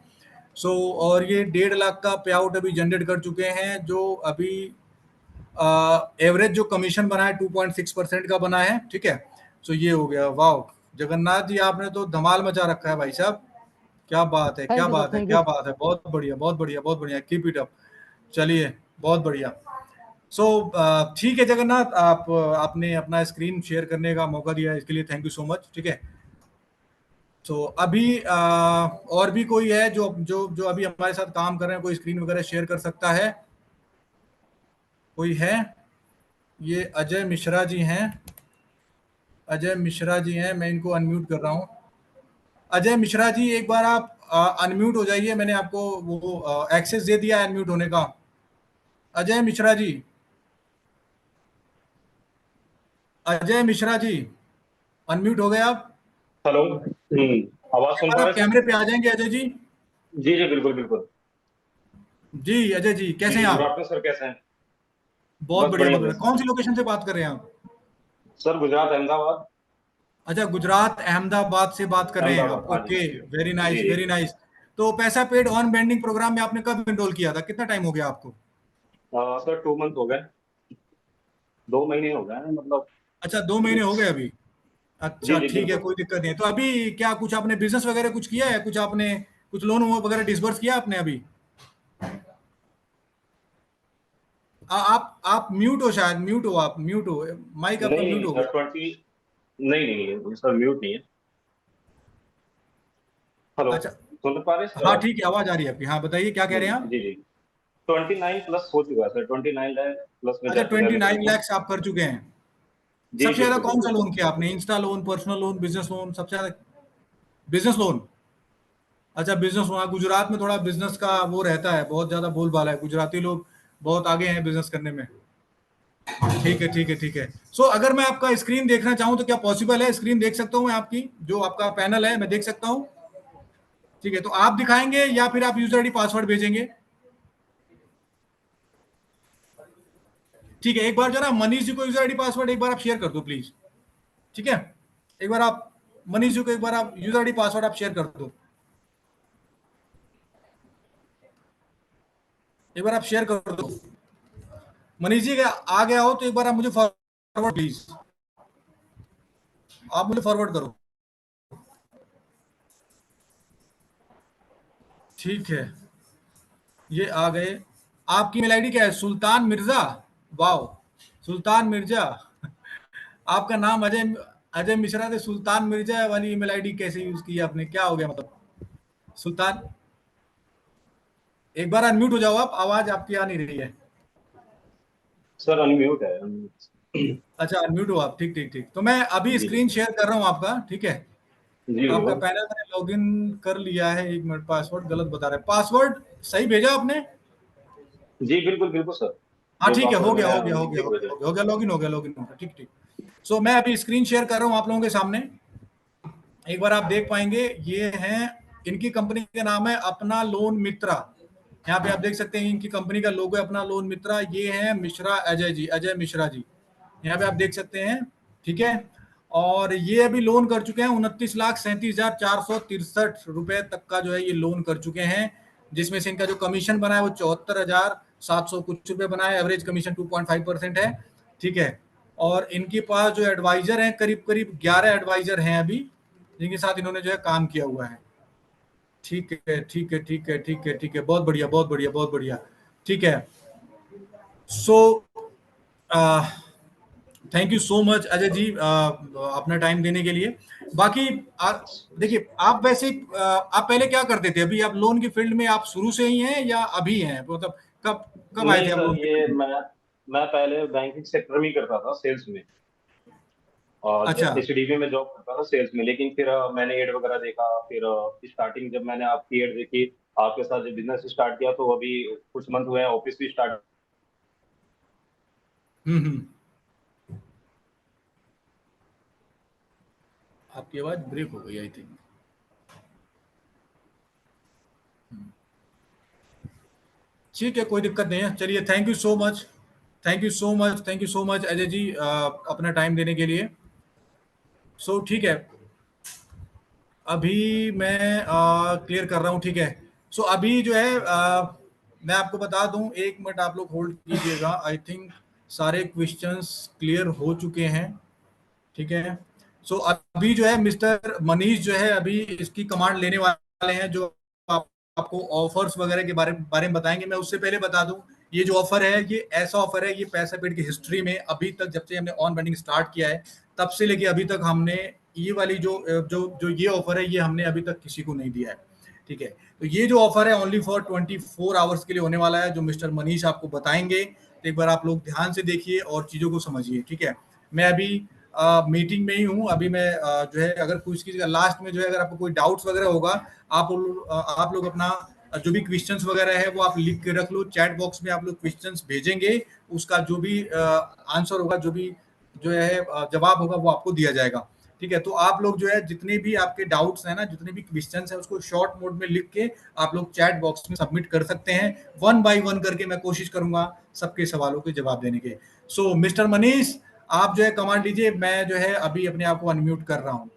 सो और ये 1.5 लाख का पे आउट अभी जनरेट कर चुके हैं, जो अभी एवरेज जो कमीशन बना है 2.6% का बना है, ठीक है। सो ये हो गया। वाह जगन्नाथ जी, आपने तो धमाल मचा रखा है भाई साहब। क्या बात है, क्या थैंक यू सर, बात है, थैंक यू। क्या बात है, बहुत बढ़िया, बहुत बढ़िया, बहुत बढ़िया, कीप इट अप। चलिए, बहुत बढ़िया। सो ठीक है जगन्नाथ, आपने अपना स्क्रीन शेयर करने का मौका दिया, इसके लिए थैंक यू सो मच, ठीक है। तो अभी और भी कोई है जो जो जो अभी हमारे साथ काम कर रहे हैं, कोई स्क्रीन वगैरह शेयर कर सकता है? कोई है? ये अजय मिश्रा जी हैं, अजय मिश्रा जी हैं, मैं इनको अनम्यूट कर रहा हूँ। अजय मिश्रा जी एक बार आप अनम्यूट हो जाइए, मैंने आपको वो एक्सेस दे दिया अनम्यूट होने का। अजय मिश्रा जी, अजय मिश्रा जी, अनम्यूट हो गए आप? हेलो। आवाज एक सुन बार पा आप रहे सर? कैमरे पे आ जाएंगे अजय जी? जी जी बिल्कुल बिल्कुल। जी अजय जी, कैसे हैं जी गुड आप? आफ्टरनून सर, कैसे हैं? बहुत बस बढ़िया, बढ़िया बहुत बढ़िया। बस। कौन सी लोकेशन से बात कर रहे हैं आप? सर गुजरात अहमदाबाद। अच्छा, गुजरात अहमदाबाद से बात कर रहे हैं आप, अहमदाबाद, हाँ जी। ओके। वेरी जी नाइस, जी। Very nice. तो पैसा पेड ऑन बेंडिंग प्रोग्राम में आपने कब इनरोल किया था, कितना टाइम हो गया आपको? सर 2 मंथ हो गए, 2 महीने हो गए हैं मतलब। अच्छा 2 महीने हो गए अभी। जी अच्छा जी ठीक है, बिल्कुल। कोई दिक्कत नहीं है। तो अभी क्या कुछ आपने बिजनेस वगैरह कुछ किया है, कुछ आपने कुछ लोन वगैरह डिसबर्स किया आपने अभी? आप म्यूट हो, शायद म्यूट हो, आप म्यूट हो, माइक नहीं आपका नहीं म्यूट नहीं हो सर, गया। 20 नहीं सर, म्यूट नहीं है। हेलो, अच्छा, सुन पा रहे हैं सर हाँ आवाज? ठीक है, आवाज आ रही है आपकी, हाँ बताइए क्या कह जी रहे हैं आप? जी जी। 29+ हो चुका है सर, 29 लाख प्लस में अच्छा जा चुका है 29 मेरा। लैक्स आप कर चुके हैं। जी सबसे ज्यादा बिल्कुल कौन सा बिल्कुल सर। लोन किया आपने, Insta loan, personal loan, business loan, सबसे ज्यादा? Business loan. अच्छा बिजनेस लोन, गुजरात में थोड़ा बिजनेस का वो रहता है, बहुत ज्यादा बोलबाला है, गुजराती लोग बहुत आगे हैं बिजनेस करने में। ठीक है ठीक है ठीक है। सो अगर मैं आपका स्क्रीन देखना चाहूँ तो क्या पॉसिबल है? स्क्रीन देख सकता हूँ मैं आपकी, जो आपका पैनल है मैं देख सकता हूँ? ठीक है, तो आप दिखाएंगे या फिर आप यूजर आईडी पासवर्ड भेजेंगे? ठीक है, एक बार जरा मनीष जी को यूजर आईडी पासवर्ड एक बार आप शेयर कर दो प्लीज। ठीक है, एक बार आप मनीष जी को एक बार आप यूजर आईडी पासवर्ड आप शेयर कर दो, एक बार आप शेयर कर दो। मनीष जी आ गया हो तो एक बार आप मुझे फॉरवर्ड प्लीज। आप मुझे फॉरवर्ड करो। ठीक है, ये आ गए। आपकी ईमेल आईडी क्या है? सुल्तान मिर्जा। वाओ, सुल्तान मिर्जा। आपका नाम अजय अजय मिश्रा थे, सुल्तान मिर्जा वाली ईमेल आईडी कैसे यूज की आपने? क्या हो गया मतलब? सुल्तान, एक बार अनम्यूट हो जाओ आप, आवाज आपकी आ नहीं रही है। सर अनम्यूट है unmute। अच्छा, अनम्यूट हो आप, ठीक ठीक ठीक। तो मैं अभी जी स्क्रीन शेयर कर रहा हूँ आपका, ठीक है? जी आपका बिल्कुल। पैनल मैंने लॉगिन कर लिया है। एक मिनट, पासवर्ड गलत बता रहा है। पासवर्ड सही भेजा आपने? जी बिल्कुल बिल्कुल सर। हाँ जो ठीक है, हो पासवर्ड गया मैंने हो गया हो लिख गया के हो भेजा। गया हो गया, लॉगिन हो गया, लॉगिन हो गया, ठीक ठीक। सो मैं अभी स्क्रीन शेयर कर रहा हूँ आप लोगों के सामने। एक बार आप देख पाएंगे, ये हैं, इनकी कंपनी का नाम है अपना लोन मित्रा। यहाँ पे आप देख सकते हैं इनकी कंपनी का लोगो है अपना लोन मित्रा। ये है मिश्रा अजय जी, अजय मिश्रा जी, यहाँ पे आप देख सकते हैं, ठीक है? और ये अभी लोन कर चुके हैं 29,37,463 तक का जो है ये लोन कर चुके हैं, जिसमें से इनका जो कमीशन बना है वो 74,700 कुछ रुपए बना है। एवरेज कमीशन 2.5% है, ठीक है? और इनके पास जो एडवाइजर हैं, करीब करीब 11 एडवाइजर हैं अभी, जिनके साथ इन्होंने जो है काम किया हुआ है। ठीक है ठीक है ठीक है ठीक है ठीक है, बहुत बढ़िया बहुत बढ़िया बहुत बढ़िया, ठीक है। So thank you so much Ajay ji, अपना टाइम देने के लिए। बाकी देखिए, आप वैसे आप पहले क्या करते थे? अभी आप लोन की फील्ड में आप शुरू से ही हैं या अभी हैं, मतलब कब कब आए नहीं थे आप सर, लोन की ये फील्ड में? मैं पहले बैंकिंग सेक्टर में ही करता था, सेल्स में। और अच्छा। एचडीबी में जॉब करता था सेल्स में, लेकिन फिर मैंने एड वगैरह देखा। फिर स्टार्टिंग जब मैंने आपकी एड देखी, आपके साथ जब बिजनेस स्टार्ट किया, तो अभी कुछ मंथ हुए हैं, ऑफिस भी स्टार्ट। हम्म। आपकी आवाज ब्रेक हो गई आई थिंक। ठीक है, कोई दिक्कत नहीं है, चलिए, thank you so much, thank you so much, thank you so much Ajay ji, अपना टाइम देने के लिए। सो ठीक है, अभी मैं क्लियर कर रहा हूँ, ठीक है? सो अभी जो है मैं आपको बता दूं, एक मिनट आप लोग होल्ड कीजिएगा। आई थिंक सारे क्वेश्चंस क्लियर हो चुके हैं, ठीक है? सो अभी जो है मिस्टर मनीष जो है अभी इसकी कमांड लेने वाले हैं, जो आपको ऑफर्स वगैरह के बारे में बताएंगे। मैं उससे पहले बता दूं, ये जो ऑफर है ये ऐसा ऑफर है, ये पैसा पेड की हिस्ट्री में अभी तक, जब से हमने ऑन बैंडिंग स्टार्ट किया है तब से लेके अभी तक, हमने ये वाली जो जो जो ये ऑफर है, ये हमने अभी तक किसी को नहीं दिया है, ठीक है? तो ये जो ऑफर है ओनली फॉर 24 आवर्स के लिए होने वाला है, जो मिस्टर मनीष आपको बताएंगे। तो एक बार आप लोग ध्यान से देखिए और चीजों को समझिए, ठीक है? मैं अभी मीटिंग में ही हूँ अभी। मैं जो है, अगर कुछ किसी का लास्ट में जो है, अगर आपको कोई डाउट्स वगैरह होगा, आप लोग अपना जो भी क्वेश्चंस वगैरह है वो आप लिख के रख लो, चैट बॉक्स में आप लोग क्वेश्चंस भेजेंगे, उसका जो भी आंसर होगा, जो भी जो है जवाब होगा, वो आपको दिया जाएगा, ठीक है? तो आप लोग जो है, जितने भी आपके डाउट्स हैं ना, जितने भी क्वेश्चंस हैं, उसको शॉर्ट मोड में लिख के आप लोग चैट बॉक्स में सबमिट कर सकते हैं। वन बाय वन करके मैं कोशिश करूंगा सबके सवालों के जवाब देने के। सो मिस्टर मनीष, आप जो है कमांड लीजिए, मैं जो है अभी अपने आप को अनम्यूट कर रहा हूँ,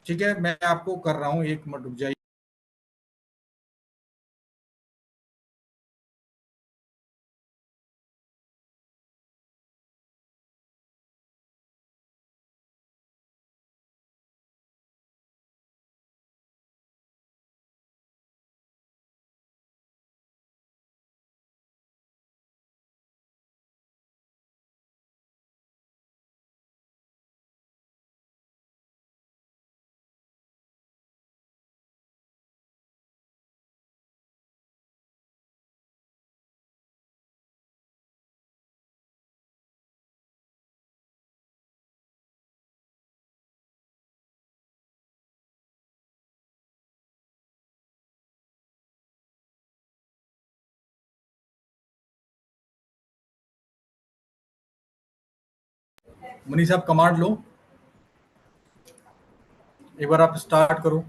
ठीक है? मैं आपको कर रहा हूँ, एक मिनट रुक जाइए। मनीष साहब, कमांड लो, एक बार आप स्टार्ट करो।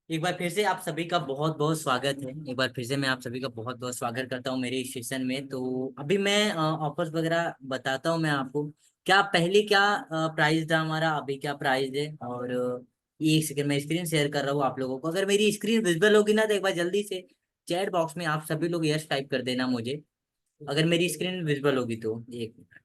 एक बार फिर से आप सभी का बहुत बहुत स्वागत है। एक बार फिर से मैं आप सभी का बहुत बहुत स्वागत करता हूँ मेरे इस सेशन में। तो अभी मैं ऑफर्स वगैरह बताता हूँ मैं आपको। क्या पहले क्या प्राइस था हमारा, अभी क्या प्राइस है, और ये एक सेकंड मैं स्क्रीन शेयर कर रहा हूँ आप लोगों को। अगर मेरी स्क्रीन विजिबल होगी ना, तो एक बार जल्दी से चैट बॉक्स में आप सभी लोग यस टाइप कर देना मुझे। अगर मेरी स्क्रीन विजिबल होगी तो एक मिनट।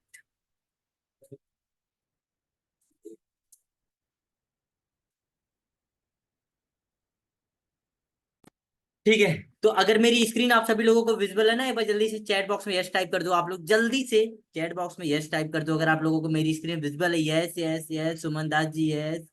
ठीक है, तो अगर मेरी स्क्रीन आप सभी लोगों को विजिबल है ना, एक बार जल्दी से चैट बॉक्स में यस टाइप कर दो। आप लोग जल्दी से चैट बॉक्स में यस टाइप कर दो अगर आप लोगों को मेरी स्क्रीन विजिबल है। Yes yes yes, Suman Das ji yes,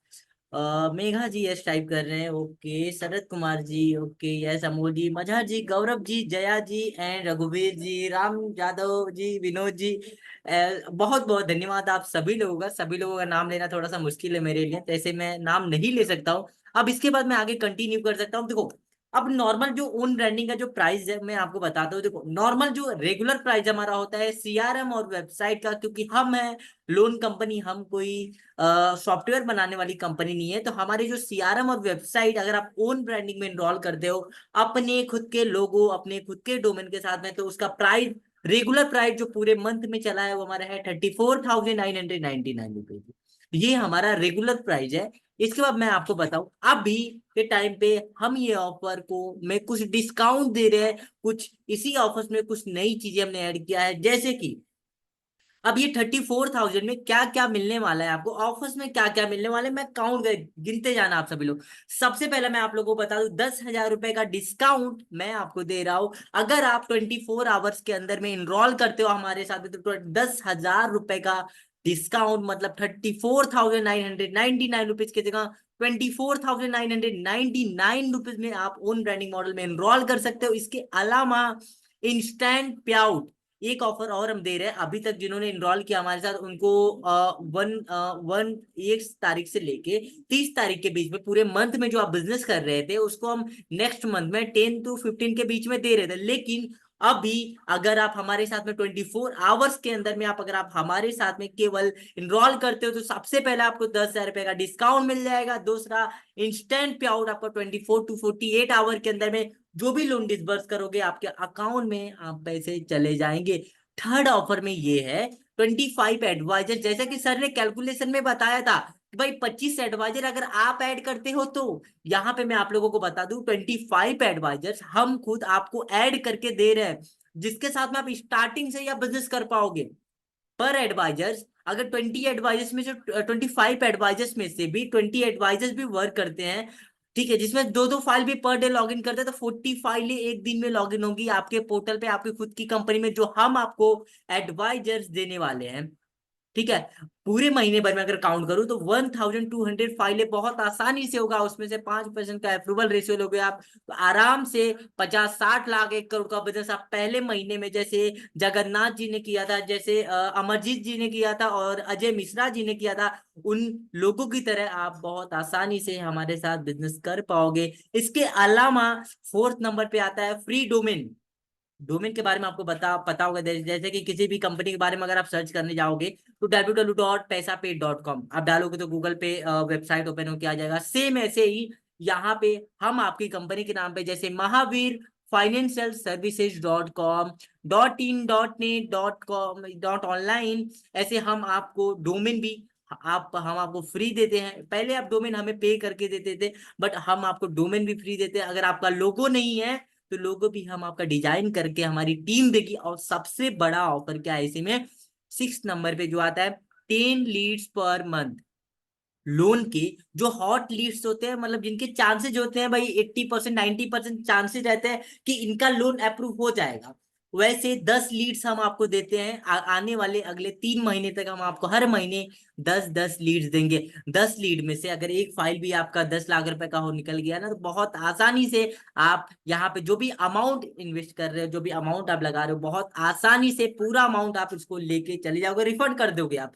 Megha ji yes type कर रहे हैं, okay. Sharad Kumar ji okay, yes. Amol ji, Mazhar ji, Gaurav ji, Jaya ji and रघुवीर जी, राम यादव जी, विनोद जी, बहुत बहुत धन्यवाद आप सभी लोगों का। सभी लोगों का नाम लेना थोड़ा सा मुश्किल है मेरे लिए, तो ऐसे मैं नाम नहीं ले सकता हूँ। अब इसके बाद मैं आगे कंटिन्यू कर सकता हूँ। देखो, अब नॉर्मल जो ओन ब्रांडिंग का जो प्राइस है मैं आपको बताता हूँ। देखो, नॉर्मल जो रेगुलर प्राइस हमारा होता है सीआरएम और वेबसाइट का, क्योंकि हम है लोन कंपनी, हम कोई सॉफ्टवेयर बनाने वाली कंपनी नहीं है, तो हमारे जो सीआरएम और वेबसाइट अगर आप ओन ब्रांडिंग में इनरोल करते हो अपने खुद के लोगो, अपने खुद के डोमेन के साथ में, तो उसका प्राइस, रेगुलर प्राइस जो पूरे मंथ में चला है वो हमारा है 34,999 रुपीज। ये हमारा रेगुलर प्राइस है। इसके बाद मैं आपको बताऊं, अभी के टाइम पे हम ये ऑफर को में कुछ डिस्काउंट दे रहे हैं। कुछ इसी ऑफर्स में कुछ नई चीजें हमने ऐड किया है, जैसे कि अब ये 34,000 में क्या क्या मिलने वाला है आपको, ऑफर्स में क्या क्या मिलने वाले हैं, मैं काउंट कर गिनते जाना आप सभी लोग। सबसे पहले मैं आप लोगों को बता दूं, 10,000 रुपए का डिस्काउंट मैं आपको दे रहा हूं। अगर आप 24 आवर्स के अंदर में इनरोल करते हो हमारे साथ में, तो 10,000 रुपए का डिस्काउंट, मतलब 34,999 रुपीज की जगह 24,999 रुपीज में आप ओन ब्रांडिंग मॉडल में इनरोल कर सकते हो। इसके अलावा इंस्टेंट पे आउट एक ऑफर और हम दे रहे हैं। अभी तक जिन्होंने इनरोल किया हमारे साथ उनको वन वन 1 तारीख से लेके 30 तारीख के बीच में पूरे मंथ में जो आप बिजनेस कर रहे थे उसको हम नेक्स्ट मंथ में 10 to 15 के बीच में दे रहे थे। लेकिन अभी अगर आप हमारे साथ में 24 आवर्स के अंदर में आप अगर आप हमारे साथ में केवल इनरोल करते हो, तो सबसे पहले आपको 10,000 रुपए का डिस्काउंट मिल जाएगा। दूसरा, इंस्टेंट पे आउट आपको 24 to 48 आवर के अंदर में जो भी लोन डिसबर्स करोगे आपके अकाउंट में आप पैसे चले जाएंगे। थर्ड ऑफर में ये है 25 एडवाइजर, जैसा कि सर ने कैलकुलेशन में बताया था कि भाई 25 एडवाइजर अगर आप ऐड करते हो, तो यहाँ पे मैं आप लोगों को बता दूं 25 एडवाइजर्स हम खुद आपको ऐड करके दे रहे हैं, जिसके साथ में आप स्टार्टिंग से या बिजनेस कर पाओगे। पर एडवाइजर्स, अगर 20 एडवाइजर्स में से 25 एडवाइजर्स में से भी 20 एडवाइजर्स भी वर्क करते हैं, ठीक है, जिसमें दो दो फाइल भी पर डे लॉगिन करते हैं, तो 40 फाइलें एक दिन में लॉगिन होंगी आपके पोर्टल पे, आपकी खुद की कंपनी में, जो हम आपको एडवाइजर्स देने वाले हैं। ठीक है, पूरे महीने भर में अगर काउंट करूं तो 1,200 फाइलें बहुत आसानी से होगा। उसमें से 5% का अप्रूवल रेशियो लोगे आप, तो आराम से 50-60 लाख 1 करोड़ का बिजनेस आप पहले महीने में, जैसे जगन्नाथ जी ने किया था, जैसे अमरजीत जी ने किया था और अजय मिश्रा जी ने किया था, उन लोगों की तरह आप बहुत आसानी से हमारे साथ बिजनेस कर पाओगे। इसके अलावा फोर्थ नंबर पे आता है फ्री डोमेन। डोमेन के बारे में आपको पता होगा, जैसे कि किसी भी कंपनी के बारे में अगर आप सर्च करने जाओगे तो www.paisapay.com आप डालोगे तो गूगल पे वेबसाइट ओपन होकर आ जाएगा। सेम ऐसे ही यहाँ पे हम आपकी कंपनी के नाम पे, जैसे Mahavir financial services .com, .in, .net, .com, .online, ऐसे हम आपको डोमेन भी हम आपको फ्री देते हैं। पहले आप डोमेन हमें पे करके देते थे, बट हम आपको डोमेन भी फ्री देते हैं। अगर आपका लोगो नहीं है तो लोगो भी हम आपका डिजाइन करके हमारी टीम देगी। और सबसे बड़ा ऑफर क्या है इसी में, 6 नंबर पे जो आता है, 10 लीड्स पर मंथ। लोन के जो हॉट लीड्स होते हैं, मतलब जिनके चांसेस होते हैं भाई 80% 90% चांसेस रहते हैं कि इनका लोन अप्रूव हो जाएगा, वैसे 10 लीड्स हम आपको देते हैं। आने वाले अगले 3 महीने तक हम आपको हर महीने 10-10 लीड्स देंगे। 10 लीड में से अगर एक फाइल भी आपका 10 लाख रुपए का हो निकल गया ना, तो बहुत आसानी से आप यहाँ पे जो भी अमाउंट इन्वेस्ट कर रहे हो, जो भी अमाउंट आप लगा रहे हो, बहुत आसानी से पूरा अमाउंट आप उसको लेके चले जाओगे, रिफंड कर दोगे आप।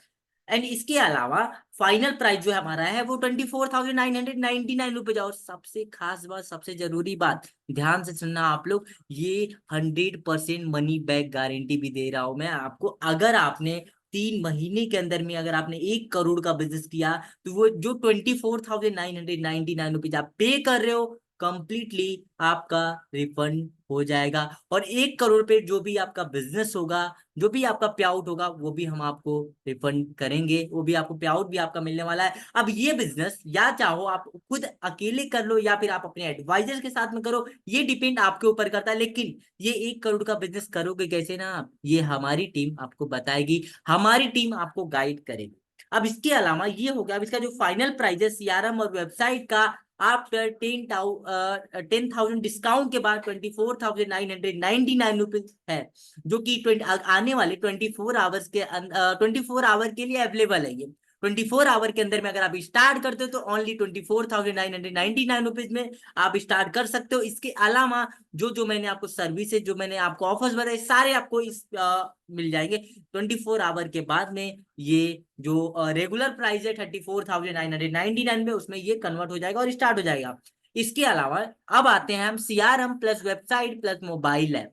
एंड इसके अलावा फाइनल प्राइस जो हमारा है वो 24,999 रुपए। और सबसे खास बात, सबसे जरूरी बात, ध्यान से सुनना आप लोग, ये 100% मनी बैक गारंटी भी दे रहा हूं मैं आपको। अगर आपने 3 महीने के अंदर में अगर आपने 1 करोड़ का बिजनेस किया, तो वो जो 24,999 रुपीज आप पे कर रहे हो, कंप्लीटली आपका रिफंड हो जाएगा। और 1 करोड़ पे जो भी आपका बिजनेस होगा, जो भी आपका पे आउट होगा, वो भी हम आपको रिफंड करेंगे, वो भी आपको पे आउट भी आपका मिलने वाला है। अब ये बिजनेस या चाहो आप खुद अकेले कर लो या फिर आप अपने एडवाइजर के साथ में करो, ये डिपेंड आपके ऊपर करता है। लेकिन ये 1 करोड़ का बिजनेस करोगे कैसे ना आप, ये हमारी टीम आपको बताएगी, हमारी टीम आपको गाइड करेगी। अब इसके अलावा ये हो गया, अब इसका जो फाइनल प्राइस है सीआरएम और वेबसाइट का, आफ्टर 10,000 डिस्काउंट के बाद 24,999 रुपीज है, जो कि आने वाले 24 आवर के लिए अवेलेबल है। ये 24 आवर के अंदर में अगर आप स्टार्ट करते हो तो ओनली 24,999 रुपीज में आप स्टार्ट कर सकते हो। इसके अलावा जो जो मैंने आपको सर्विसेज, जो मैंने आपको ऑफर्स बताए, सारे आपको इस मिल जाएंगे 24 आवर के बाद में। ये जो रेगुलर प्राइस है 34,999 में, उसमें ये कन्वर्ट हो जाएगा और स्टार्ट हो जाएगा। इसके अलावा अब आते हैं हम CRM plus website plus mobile app.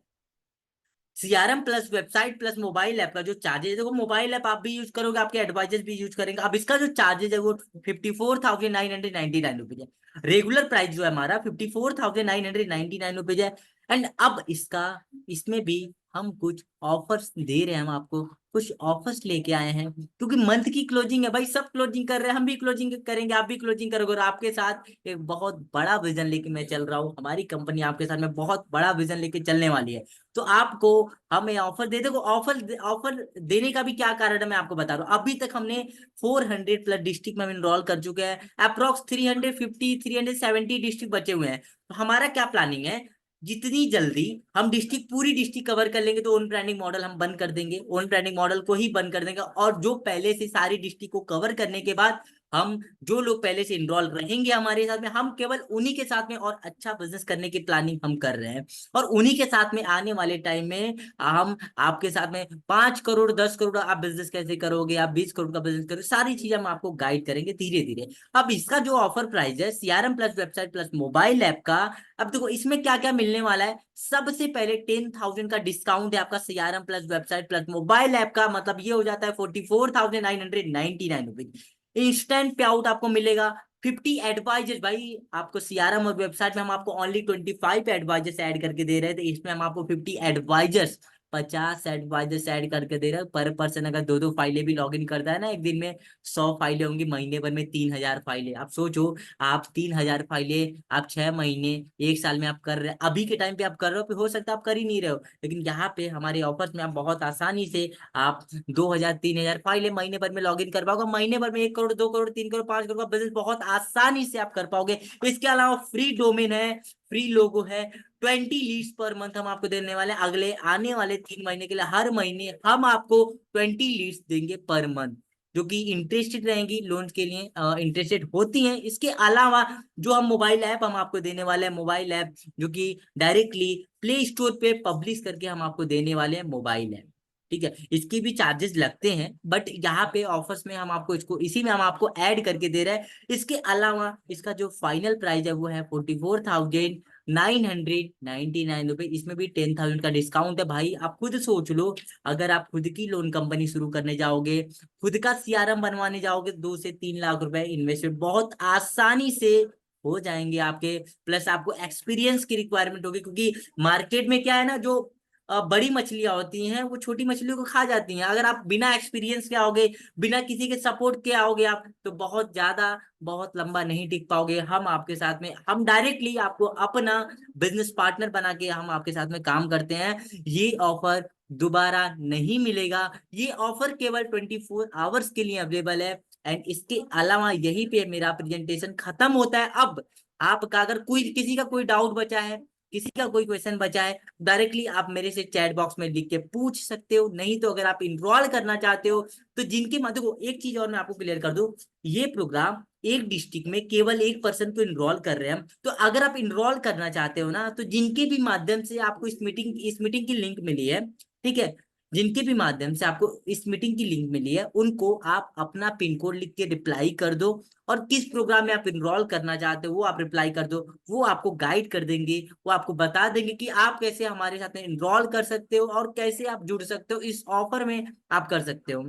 CRM plus website plus mobile app का जो चार्जेस है, देखो मोबाइल ऐप आप भी यूज करोगे, आपके एडवाइजर्स भी यूज करेंगे। अब इसका जो चार्जेस है वो 54,999 रुपीज है। रेगुलर प्राइस जो है हमारा 54,999 रुपीज है। एंड अब इसमें भी हम कुछ ऑफर्स दे रहे हैं, हम आपको कुछ ऑफर्स लेके आए हैं, क्योंकि मंथ की क्लोजिंग है भाई, सब क्लोजिंग कर रहे हैं, हम भी क्लोजिंग करेंगे, आप भी क्लोजिंग करोगे। और आपके साथ एक बहुत बड़ा विजन लेके मैं चल रहा हूँ, हमारी कंपनी आपके साथ में बहुत बड़ा विजन लेके चलने वाली है। तो आपको हमें ऑफर दे, देखो ऑफर देने का भी क्या कारण है मैं आपको बता रहा हूँ। अभी तक हमने 400 प्लस डिस्ट्रिक्ट में हम इनरोल कर चुके हैं, अप्रोक्स 350 370 डिस्ट्रिक्ट बचे हुए हैं। तो हमारा क्या प्लानिंग है, जितनी जल्दी हम डिस्ट्रिक्ट पूरी डिस्ट्रिक्ट कवर कर लेंगे तो ओन ब्रांडिंग मॉडल हम बंद कर देंगे, ओन ब्रांडिंग मॉडल को ही बंद कर देंगे। और जो पहले से सारी डिस्ट्रिक्ट को कवर करने के बाद हम जो लोग पहले से इनरोल रहेंगे हमारे साथ में, हम केवल उन्हीं के साथ में और अच्छा बिजनेस करने की प्लानिंग हम कर रहे हैं। और उन्हीं के साथ में आने वाले टाइम में हम आपके साथ में 5 करोड़ 10 करोड़ आप बिजनेस कैसे करोगे, आप 20 करोड़ का बिजनेस करोगे, सारी चीजें हम आपको गाइड करेंगे धीरे धीरे। अब इसका जो ऑफर प्राइस है CRM plus website plus mobile app का, अब देखो इसमें क्या क्या मिलने वाला है। सबसे पहले 10,000 का डिस्काउंट है आपका CRM plus website plus mobile app का, मतलब ये हो जाता है 44,999 रुपीज। इंस्टेंट पे आउट आपको मिलेगा 50 एडवाइजर्स। भाई आपको सीआरएम और वेबसाइट में हम आपको ओनली 25 एडवाइजर्स ऐड करके दे रहे थे, इसमें हम आपको 50 एडवाइजर्स 50 एडवाइजर्स ऐड करके दे रहे हैं। पर पर्सन अगर 2-2 फाइलें भी लॉग इन करता है ना एक दिन में, 100 फाइलें होंगी, महीने भर में 3,000 फाइलें। आप सोचो, आप 3,000 फाइलें आप 6 महीने 1 साल में आप कर रहे हैं। अभी के टाइम पे आप कर रहे हो, फिर हो सकता है आप कर ही नहीं रहे हो, लेकिन यहाँ पे हमारे ऑफर्स में आप बहुत आसानी से आप 2,000 3,000 फाइलें महीने भर में लॉग इन कर पाओगे। महीने भर में 1 करोड़ 2 करोड़ 3 करोड़ 5 करोड़ का बिजनेस बहुत आसानी से आप कर पाओगे। इसके अलावा फ्री डोमेन है, फ्री लोगो है, 20 लीड्स पर मंथ हम आपको देने वाले हैं। अगले आने वाले 3 महीने के लिए हर महीने हम आपको 20 लीड्स देंगे पर मंथ, जो कि इंटरेस्टेड रहेंगी लोन के लिए, इंटरेस्टेड होती हैं। इसके अलावा जो हम मोबाइल ऐप हम आपको देने वाले हैं, मोबाइल ऐप जो कि डायरेक्टली प्ले स्टोर पे पब्लिश करके हम आपको देने वाले हैं मोबाइल ऐप। ठीक है, इसकी भी चार्जेस लगते हैं, बट यहाँ पे ऑफर्स में हम आपको इसको इसी में हम आपको ऐड करके दे रहे हैं। इसके अलावा इसका जो फाइनल प्राइस है वो है 44,999 रुपीज। इसमें भी 10,000 का डिस्काउंट है। भाई आप खुद सोच लो, अगर आप खुद की लोन कंपनी शुरू करने जाओगे, खुद का सीआरएम बनवाने जाओगे, 2 से 3 लाख रुपए इन्वेस्टमेंट बहुत आसानी से हो जाएंगे आपके। प्लस आपको एक्सपीरियंस की रिक्वायरमेंट होगी, क्योंकि मार्केट में क्या है ना, जो बड़ी मछलियां होती हैं वो छोटी मछलियों को खा जाती हैं। अगर आप बिना एक्सपीरियंस के आओगे, बिना किसी के सपोर्ट के आओगे आप, तो बहुत ज्यादा बहुत लंबा नहीं टिक पाओगे। हम आपके साथ में, हम डायरेक्टली आपको अपना बिजनेस पार्टनर बना के हम आपके साथ में काम करते हैं। ये ऑफर दोबारा नहीं मिलेगा, ये ऑफर केवल 24 आवर्स के लिए अवेलेबल है। एंड इसके अलावा यही पे मेरा प्रेजेंटेशन खत्म होता है। अब आपका अगर कोई किसी का कोई डाउट बचा है, किसी का कोई क्वेश्चन बचा है, डायरेक्टली आप मेरे से चैट बॉक्स में लिख के पूछ सकते हो। नहीं तो अगर आप इनरोल करना चाहते हो तो जिनके माध्यम, देखो एक चीज और मैं आपको क्लियर कर दूं, ये प्रोग्राम एक डिस्ट्रिक्ट में केवल एक पर्सन को इनरोल कर रहे हैं हम। तो अगर आप इनरोल करना चाहते हो ना, तो जिनके भी माध्यम से आपको इस मीटिंग की लिंक मिली है, ठीक है, जिनके भी माध्यम से आपको इस मीटिंग की लिंक मिली है, उनको आप अपना पिन कोड लिख के रिप्लाई कर दो, और किस प्रोग्राम में आप इनरोल करना चाहते हो वो आप रिप्लाई कर दो। वो आपको गाइड कर देंगे, वो आपको बता देंगे कि आप कैसे हमारे साथ में इनरोल कर सकते हो और कैसे आप जुड़ सकते हो, इस ऑफर में आप कर सकते हो।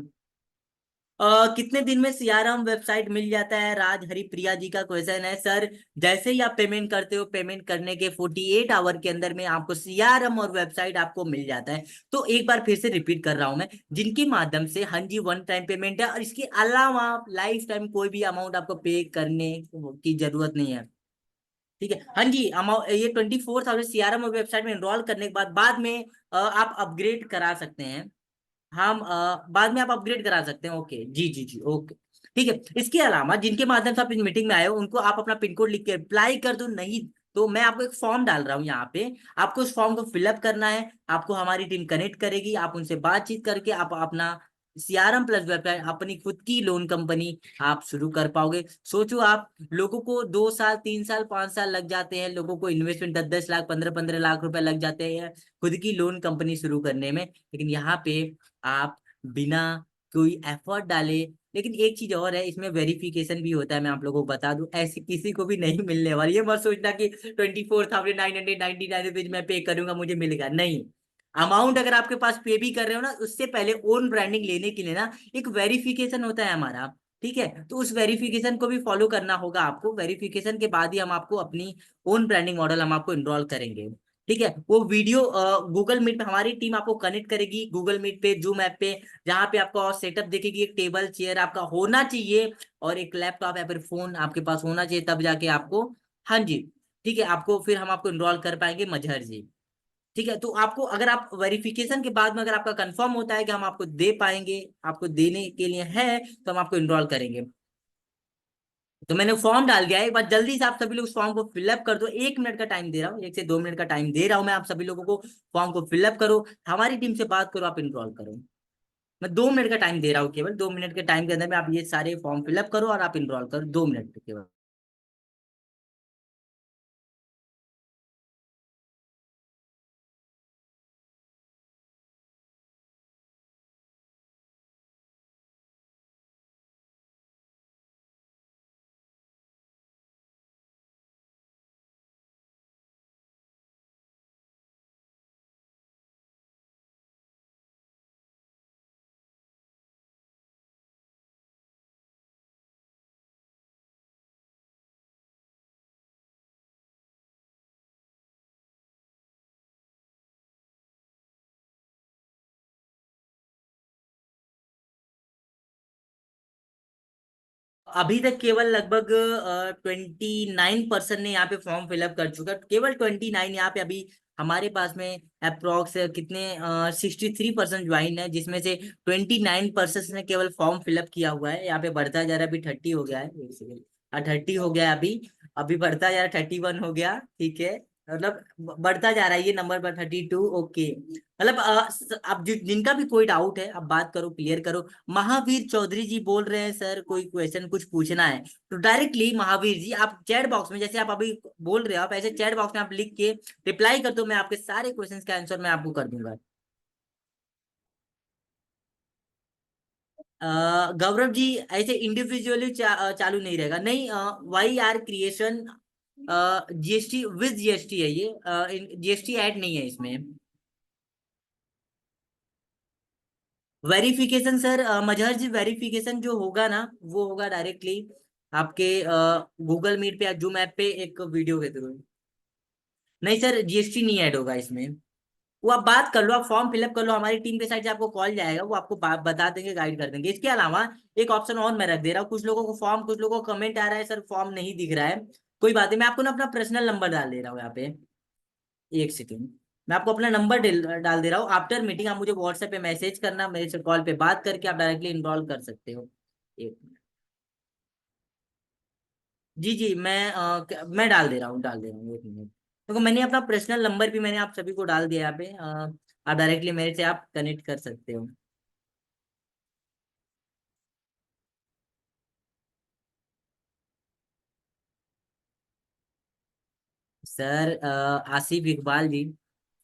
कितने दिन में सीआरएम वेबसाइट मिल जाता है? राज हरिप्रिया जी का क्वेश्चन है सर। जैसे ही आप पेमेंट करते हो, पेमेंट करने के 48 आवर के अंदर में आपको सीआरएम और वेबसाइट आपको मिल जाता है। तो एक बार फिर से रिपीट कर रहा हूं मैं, जिनके माध्यम से, हाँ जी, वन टाइम पेमेंट है और इसके अलावा आप लाइफ टाइम कोई भी अमाउंट आपको पे करने की जरूरत नहीं है। ठीक है, हाँ जी, अमाउंट ये 24,000 सीआरएम और वेबसाइट में एनरोल करने के बाद में आप अपग्रेड करा सकते हैं। हम बाद में आप अपग्रेड करा सकते हैं। ओके, जी जी जी, ओके, ठीक है। इसके अलावा जिनके माध्यम से आप इस मीटिंग में आए हो, उनको आप अपना पिन कोड लिख के अप्लाई कर दो। नहीं तो मैं आपको एक फॉर्म डाल रहा हूँ यहाँ पे, आपको उस फॉर्म को फिलअप करना है। आपको हमारी टीम कनेक्ट करेगी, आप उनसे बातचीत करके आप अपना सीआरएम प्लस वेबसाइट, अपनी खुद की लोन कंपनी आप शुरू कर पाओगे। सोचो आप, लोगों को 2 साल, 3 साल, 5 साल लग जाते हैं, लोगों को इन्वेस्टमेंट 10-10 लाख, 15-15 लाख रुपए लग जाते हैं खुद की लोन कंपनी शुरू करने में। लेकिन यहाँ पे आप बिना कोई एफर्ट डाले, लेकिन एक चीज और है, इसमें वेरिफिकेशन भी होता है, मैं आप लोगों को बता दूं, ऐसी किसी को भी नहीं मिलने वाली। ये मत सोचना कि 24,999 मैं पे करूंगा मुझे मिलेगा, नहीं। अमाउंट अगर आपके पास पे भी कर रहे हो ना, उससे पहले ओन ब्रांडिंग लेने के लिए ना एक वेरिफिकेशन होता है हमारा। ठीक है, तो उस वेरिफिकेशन को भी फॉलो करना होगा आपको। वेरिफिकेशन के बाद ही हम आपको अपनी ओन ब्रांडिंग मॉडल हम आपको इनरोल करेंगे। ठीक है, वो वीडियो गूगल मीट पे हमारी टीम आपको कनेक्ट करेगी, गूगल मीट पे, जूम ऐप पे, जहाँ पे आपको सेटअप देखेगी। एक टेबल चेयर आपका होना चाहिए और एक लैपटॉप या फिर फोन आपके पास होना चाहिए, तब जाके आपको, हाँ जी, ठीक है, आपको फिर हम आपको इनरोल कर पाएंगे मजहर जी। ठीक है, तो आपको, अगर आप वेरिफिकेशन के बाद में अगर आपका कंफर्म होता है कि हम आपको दे पाएंगे, आपको देने के लिए है, तो हम आपको इनरोल करेंगे। तो मैंने फॉर्म डाल दिया है, एक बार जल्दी से आप सभी लोग उस फॉर्म को फिलअप कर दो। 1 मिनट का टाइम दे रहा हूँ, 1 से 2 मिनट का टाइम दे रहा हूँ मैं आप सभी लोगों को। फॉर्म को फिलअप करो, हमारी टीम से बात करो, आप इनरोल करो। मैं 2 मिनट का टाइम दे रहा हूँ, केवल 2 मिनट के टाइम के अंदर में आप ये सारे फॉर्म फिलअप करो और आप इनरोल करो, 2 मिनट केवल। अभी तक केवल लगभग 29% ने यहाँ पे फॉर्म फिलअप कर चुका है, केवल 29 यहाँ पे अभी हमारे पास में। अप्रोक्स कितने 63% ज्वाइन है, जिसमें से 29% ने केवल फॉर्म फिलअप किया हुआ है। यहाँ पे बढ़ता जा रहा है, अभी 30 हो गया है, एक सेकेंड, 30 हो गया है अभी, अभी बढ़ता जा रहा है, 31 हो गया। ठीक है, मतलब बढ़ता जा रहा है ये नंबर पर, 32। ओके, मतलब अब जिनका भी कोई डाउट है, अब बात करो, क्लियर करो। महावीर चौधरी जी बोल रहे हैं सर कोई क्वेश्चन कुछ पूछना है, तो डायरेक्टली महावीर जी आप चैट बॉक्स में, जैसे आप अभी बोल रहे हो, आप ऐसे चैट बॉक्स में आप लिख के रिप्लाई कर दो, मैं आपके सारे क्वेश्चंस का आंसर मैं आपको कर दूंगा। गौरव जी, ऐसे इंडिविजुअली चालू नहीं रहेगा, नहीं। Y R creation GST, with GST है ये, जीएसटी ऐड नहीं है इसमें। Verification sir, Mazhar ji, verification जो होगा ना, वो होगा डायरेक्टली आपके गूगल मीट पे या जूम ऐप पे एक वीडियो के थ्रू। नहीं सर, जीएसटी नहीं ऐड होगा इसमें। वो आप बात कर लो, आप फॉर्म फिलअप कर लो, हमारी टीम के साइड से आपको कॉल जाएगा, वो आपको बता देंगे, गाइड कर देंगे। इसके अलावा एक ऑप्शन और मैं रख दे रहा हूँ, कुछ लोगों को फॉर्म, कुछ लोगों को कमेंट आ रहा है सर फॉर्म नहीं दिख रहा है। कोई बात नहीं, मैं आपको ना अपना पर्सनल नंबर डाल दे रहा हूँ यहाँ पे, एक सेकेंड। मैं आपको अपना नंबर डाल दे रहा हूँ, आफ्टर मीटिंग आप मुझे व्हाट्सएप पे मैसेज करना, मेरे से कॉल पे बात करके आप डायरेक्टली इनरोल कर सकते हो। एक मिनट। जी जी, मैं डाल दे रहा हूँ, डाल दे रहा हूँ, 1 मिनट। तो मैंने अपना पर्सनल नंबर भी मैंने आप सभी को डाल दिया यहाँ पे, आप डायरेक्टली मेरे से आप कनेक्ट कर सकते हो। सर आसिफ इकबाल जी,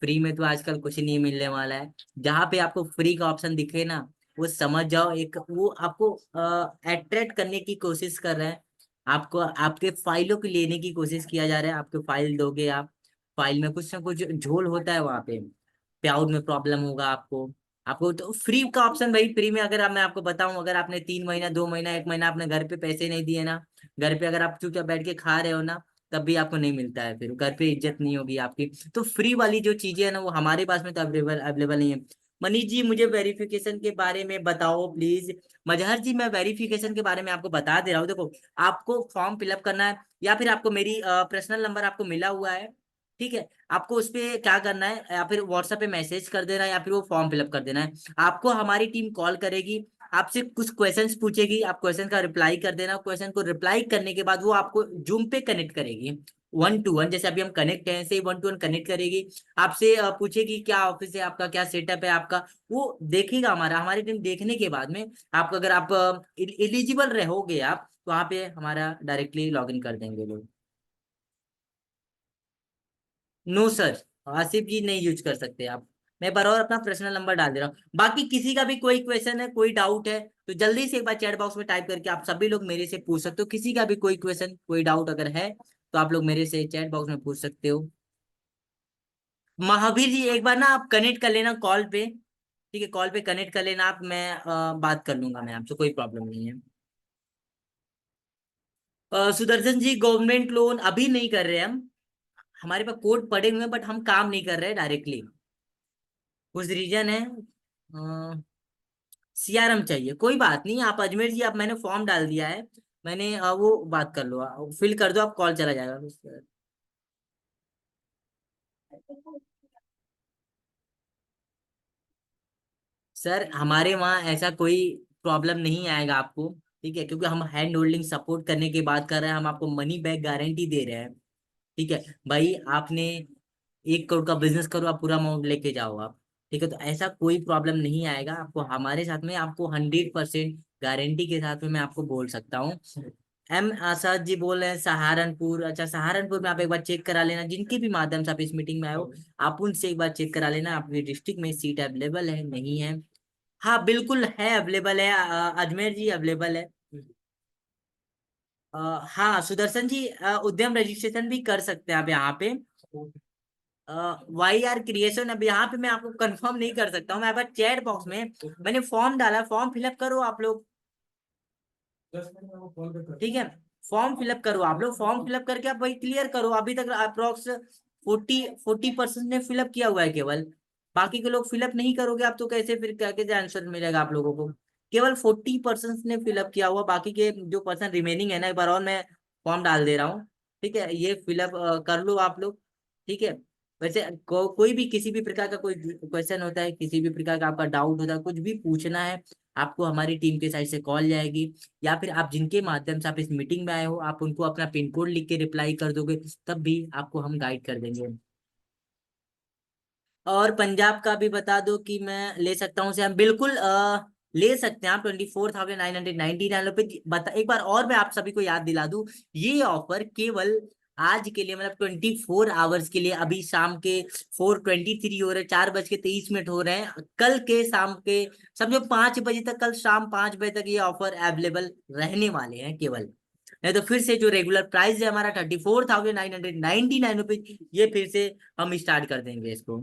फ्री में तो आजकल कुछ नहीं मिलने वाला है। जहाँ पे आपको फ्री का ऑप्शन दिखे ना, वो समझ जाओ, एक वो आपको अट्रैक्ट करने की कोशिश कर रहे हैं। आपको आपके फाइलों को लेने की कोशिश किया जा रहा है। आपके फाइल दोगे आप, फाइल में कुछ ना कुछ झोल होता है वहाँ पे, क्लाउड में प्रॉब्लम होगा आपको, आपको तो फ्री का ऑप्शन भाई, फ्री में अगर मैं आपको बताऊं, अगर आपने 3 महीना 2 महीना 1 महीना अपने घर पे पैसे नहीं दिए ना, घर पे अगर आप चुपचाप बैठ के खा रहे हो ना, तब भी आपको नहीं मिलता है, फिर घर पे इज्जत नहीं होगी आपकी। तो फ्री वाली जो चीजें है ना, वो हमारे पास में तो अवेलेबल अवेलेबल नहीं है। मनीष जी मुझे वेरिफिकेशन के बारे में बताओ प्लीज। मजहर जी मैं वेरिफिकेशन के बारे में आपको बता दे रहा हूँ। देखो, आपको फॉर्म फिलअप करना है, या फिर आपको मेरी पर्सनल नंबर आपको मिला हुआ है, ठीक है। आपको उस पे क्या करना है, या फिर व्हाट्सएप पे मैसेज कर देना है, या फिर वो फॉर्म फिलअप कर देना है। आपको हमारी टीम कॉल करेगी, आपसे कुछ क्वेश्चंस पूछेगी, आप क्वेश्चन का रिप्लाई कर देना। क्वेश्चन को रिप्लाई करने के बाद वो आपको जूम पे कनेक्ट करेगी, 1 to 1, जैसे अभी हम कनेक्ट हैं ऐसे ही 1 to 1 कनेक्ट करेगी। आपसे पूछेगी क्या ऑफिस है आपका, क्या सेटअप है आपका, वो देखेगा हमारी टीम। देखने के बाद में आपको, अगर आप एलिजिबल रहोगे आप, तो वहाँ पे हमारा डायरेक्टली लॉग इन कर देंगे लोग। नो सर, आसिफ जी नहीं यूज कर सकते आप। मैं बार और अपना पर्सनल नंबर डाल दे रहा हूँ। बाकी किसी का भी कोई क्वेश्चन है, कोई डाउट है, तो जल्दी से एक बार चैट बॉक्स में टाइप करके आप सभी लोग मेरे से पूछ सकते हो। किसी का भी कोई क्वेश्चन, कोई डाउट अगर है, तो आप लोग मेरे से चैट बॉक्स में पूछ सकते हो। महावीर जी एक बार ना आप कनेक्ट कर लेना कॉल पे, ठीक है, कॉल पे कनेक्ट कर लेना आप, मैं बात कर लूंगा, मैं आपसे, कोई प्रॉब्लम नहीं है। सुदर्शन जी गवर्नमेंट लोन अभी नहीं कर रहे हम, हमारे पास कोड पड़े हुए हैं, बट हम काम नहीं कर रहे डायरेक्टली। कुछ रीजन है, सीआरएम चाहिए, कोई बात नहीं। आप अजमेर जी, आप मैंने फॉर्म डाल दिया है, मैंने वो बात कर लो, फिल कर दो आप, कॉल चला जाएगा। सर हमारे वहाँ ऐसा कोई प्रॉब्लम नहीं आएगा आपको, ठीक है, क्योंकि हम हैंड होल्डिंग सपोर्ट करने की बात कर रहे हैं, हम आपको मनी बैक गारंटी दे रहे हैं, ठीक है। भाई आपने 1 करोड़ का बिजनेस करो, आप पूरा अमाउंट लेके जाओ आप, ठीक है, तो ऐसा कोई प्रॉब्लम नहीं आएगा आपको हमारे साथ में। आपको 100% गारंटी के साथ में मैं आपको बोल सकता हूँ। एम आसाद जी बोल रहे हैं सहारनपुर, अच्छा सहारनपुर में आप एक बार चेक करा लेना, जिनके भी माध्यम से आप इस मीटिंग में आए हो, आप उनसे एक बार चेक करा लेना आपकी डिस्ट्रिक्ट में सीट अवेलेबल है नहीं है। हाँ बिल्कुल है, अवेलेबल है, अजमेर जी अवेलेबल है। हाँ सुदर्शन जी, उद्यम रजिस्ट्रेशन भी कर सकते हैं आप यहाँ पे। वाई आर क्रिएशन, अब यहाँ पे मैं आपको कंफर्म नहीं कर सकता हूँ, मैं अब चैट बॉक्स में मैंने फॉर्म डाला, फॉर्म फिलअप करो आप लोग, ठीक है। फॉर्म फिलअप करो आप लोग, फॉर्म फिलअप करके आप वही क्लियर करो। अभी तक अप्रोक्स 40% ने फिलअप किया हुआ है केवल, बाकी के लोग फिलअप नहीं करोगे आप तो कैसे, फिर क्या कैसे आंसर मिलेगा आप लोगों को। केवल 40% ने फिलअप किया हुआ, बाकी के जो पर्सन रिमेनिंग है ना, एक बार और मैं फॉर्म डाल दे रहा हूँ, ठीक है, ये फिलअप कर लो आप लोग, ठीक है। वैसे कोई भी किसी भी प्रकार का कोई क्वेश्चन होता है, किसी भी प्रकार का आपका डाउट होता है, कुछ भी पूछना है, आपको हमारी टीम के साइड से कॉल जाएगी, या फिर आप जिनके माध्यम से आप इस मीटिंग में आए हो, आप उनको अपना पिन कोड लिख के रिप्लाई कर दोगे, तब भी आपको हम गाइड कर देंगे। और पंजाब का भी बता दो कि मैं ले सकता हूँ, से हम बिल्कुल ले सकते हैं आप 24,999 रुपये। बता एक बार और मैं आप सभी को याद दिला दूं, ये ऑफर केवल आज के लिए, मतलब 24 आवर्स के लिए, अभी शाम के 4:23 हो रहे, 4:23 हो रहे हैं, कल के शाम के समझो 5 बजे तक, कल शाम 5 बजे तक ये ऑफर अवेलेबल रहने वाले हैं केवल। नहीं तो फिर से जो रेगुलर प्राइस है हमारा 34,999 रुपीज, ये फिर से हम स्टार्ट कर देंगे इसको।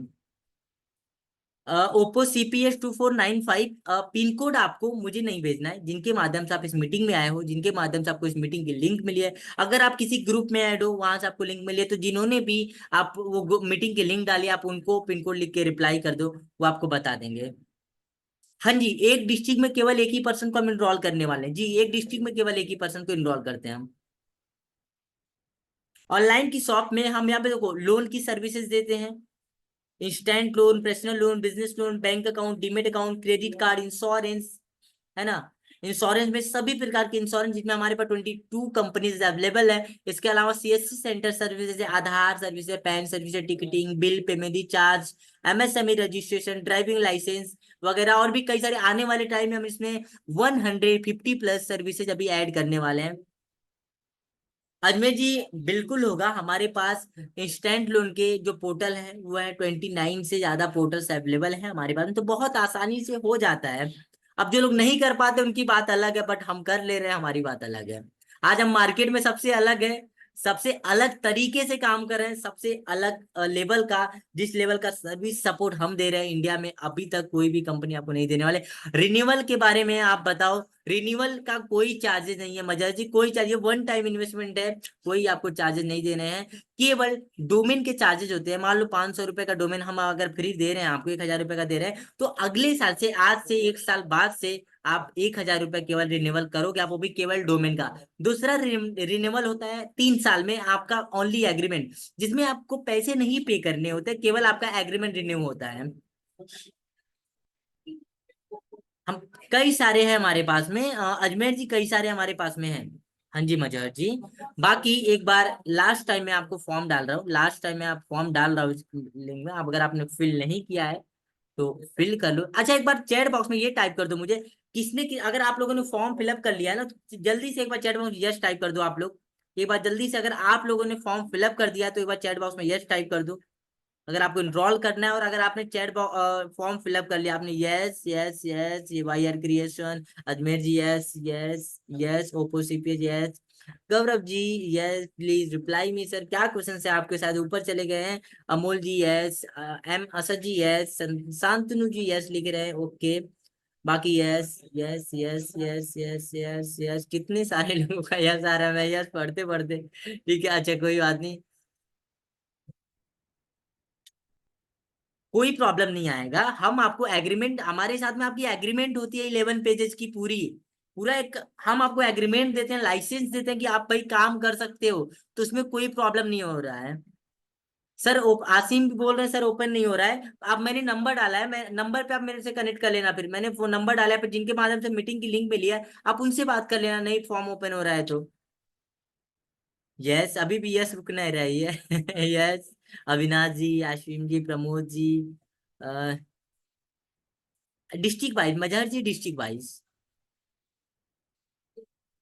ओप्पो CPS 2495, पिन कोड आपको मुझे नहीं भेजना है, जिनके माध्यम से आप इस मीटिंग में आए हो, जिनके माध्यम से आपको इस मीटिंग की लिंक मिली है, अगर आप किसी ग्रुप में ऐड हो वहां से आपको लिंक मिली है, तो जिन्होंने भी आप वो मीटिंग की लिंक डाली, आप उनको पिन कोड लिख के रिप्लाई कर दो, वो आपको बता देंगे। हाँ जी, एक डिस्ट्रिक्ट में केवल एक ही पर्सन को हम इनरोल करने वाले हैं जी, एक डिस्ट्रिक्ट में केवल एक ही पर्सन को इनरोल करते हैं हम। ऑनलाइन की शॉप में हम यहाँ पे देखो लोन की सर्विसेज देते हैं, instant loan, personal loan, business loan, bank account, demat account, credit card, insurance, है ना। इंश्योरेंस में सभी प्रकार के इंश्योरेंस, जिसमें हमारे पास 22 कंपनीज अवेलेबल है। इसके अलावा CSC सेंटर सर्विसेज है, आधार सर्विस है, पैन सर्विस है, ticketing, bill payment, recharge, MSME registration, driving licence वगैरह, और भी कई सारे। आने वाले टाइम में हम इसमें 150+ सर्विसेज अभी ऐड करने वाले हैं। अजमेर जी बिल्कुल होगा, हमारे पास इंस्टेंट लोन के जो पोर्टल है वो है 29 से ज्यादा पोर्टल्स अवेलेबल है हमारे पास में, तो बहुत आसानी से हो जाता है। अब जो लोग नहीं कर पाते उनकी बात अलग है, बट हम कर ले रहे हैं, हमारी बात अलग है। आज हम मार्केट में सबसे अलग है, सबसे अलग तरीके से काम कर रहे हैं, सबसे अलग लेवल का, जिस लेवल का सर्विस सपोर्ट हम दे रहे हैं इंडिया में अभी तक कोई भी कंपनी आपको नहीं देने वाले। रिन्यूअल के बारे में आप बताओ। रिन्यूअल का कोई चार्जेस नहीं है मजहर जी, कोई चार्जेस, वन टाइम इन्वेस्टमेंट है, कोई आपको चार्जेस नहीं देने हैं। केवल डोमेन के चार्जेस होते हैं। मान लो 500 रुपए का डोमेन हम अगर फ्री दे रहे हैं आपको, 1000 रुपए का दे रहे हैं, तो अगले साल से, आज से 1 साल बाद से आप 1000 रुपए केवल रिन्यूअल करोगे आप, वो भी केवल डोमेन का। दूसरा रिन्यूअल होता है 3 साल में आपका ओनली एग्रीमेंट, जिसमें आपको पैसे नहीं पे करने होते, केवल आपका एग्रीमेंट रिन्यू होता है। हम कई सारे हैं हमारे पास में, अजमेर जी कई सारे हमारे पास में हैं। हाँ जी मजहर जी। बाकी एक बार लास्ट टाइम मैं आपको फॉर्म डाल रहा हूँ, लास्ट टाइम मैं आप फॉर्म डाल रहा हूँ इस लिंक में, आप अगर आपने फिल नहीं किया है तो फिल कर लो। अच्छा एक बार चैट बॉक्स में ये टाइप कर दो मुझे, किसने कि अगर आप लोगों ने फॉर्म फिलअप कर लिया है ना, तो जल्दी से एक बार चैट बॉक्स में यस टाइप कर दो आप लोग। एक बार जल्दी से, अगर आप लोगों ने फॉर्म फिलअप कर दिया है तो एक बार चैट बॉक्स में यस टाइप कर दो, अगर आपको इनरोल करना है। और अगर आपने चैट फॉर्म फिलअप कर लिया आपने, यस यस यस, ये Y R creation, Ajmer ji yes yes yes, Oppo CPS yes, Gaurav ji yes, please reply me sir, क्या क्वेश्चन है आपके साथ, ऊपर चले गए हैं। Amol ji yes, M Asad ji yes, Shantanu ji yes लिख रहे हैं, ओके। बाकी yes yes yes yes yes yes yes, कितने सारे लोगों का यस आ रहा है, मैं यस पढ़ते पढ़ते, ठीक है अच्छा कोई बात नहीं, कोई प्रॉब्लम नहीं आएगा। हम आपको एग्रीमेंट, हमारे साथ में आपकी एग्रीमेंट होती है 11 पेजेस की पूरी, पूरा एक हम आपको एग्रीमेंट देते हैं, लाइसेंस देते हैं कि आप भाई काम कर सकते हो, तो उसमें कोई प्रॉब्लम नहीं हो रहा है। सर आसिम भी बोल रहे हैं सर ओपन नहीं हो रहा है। आप, मैंने नंबर डाला है, मैं नंबर पे आप मेरे से कनेक्ट कर लेना, फिर मैंने फोन नंबर डाला है, फिर जिनके माध्यम से मीटिंग की लिंक मिली है आप उनसे बात कर लेना, नहीं फॉर्म ओपन हो रहा है तो। यस, अभी भी यस रुक नहीं रही है यस, अविनाश जी, आश्विन जी, प्रमोद जी, डिस्ट्रिक्ट वाइज मजहर जी, डिस्ट्रिक्ट वाइज।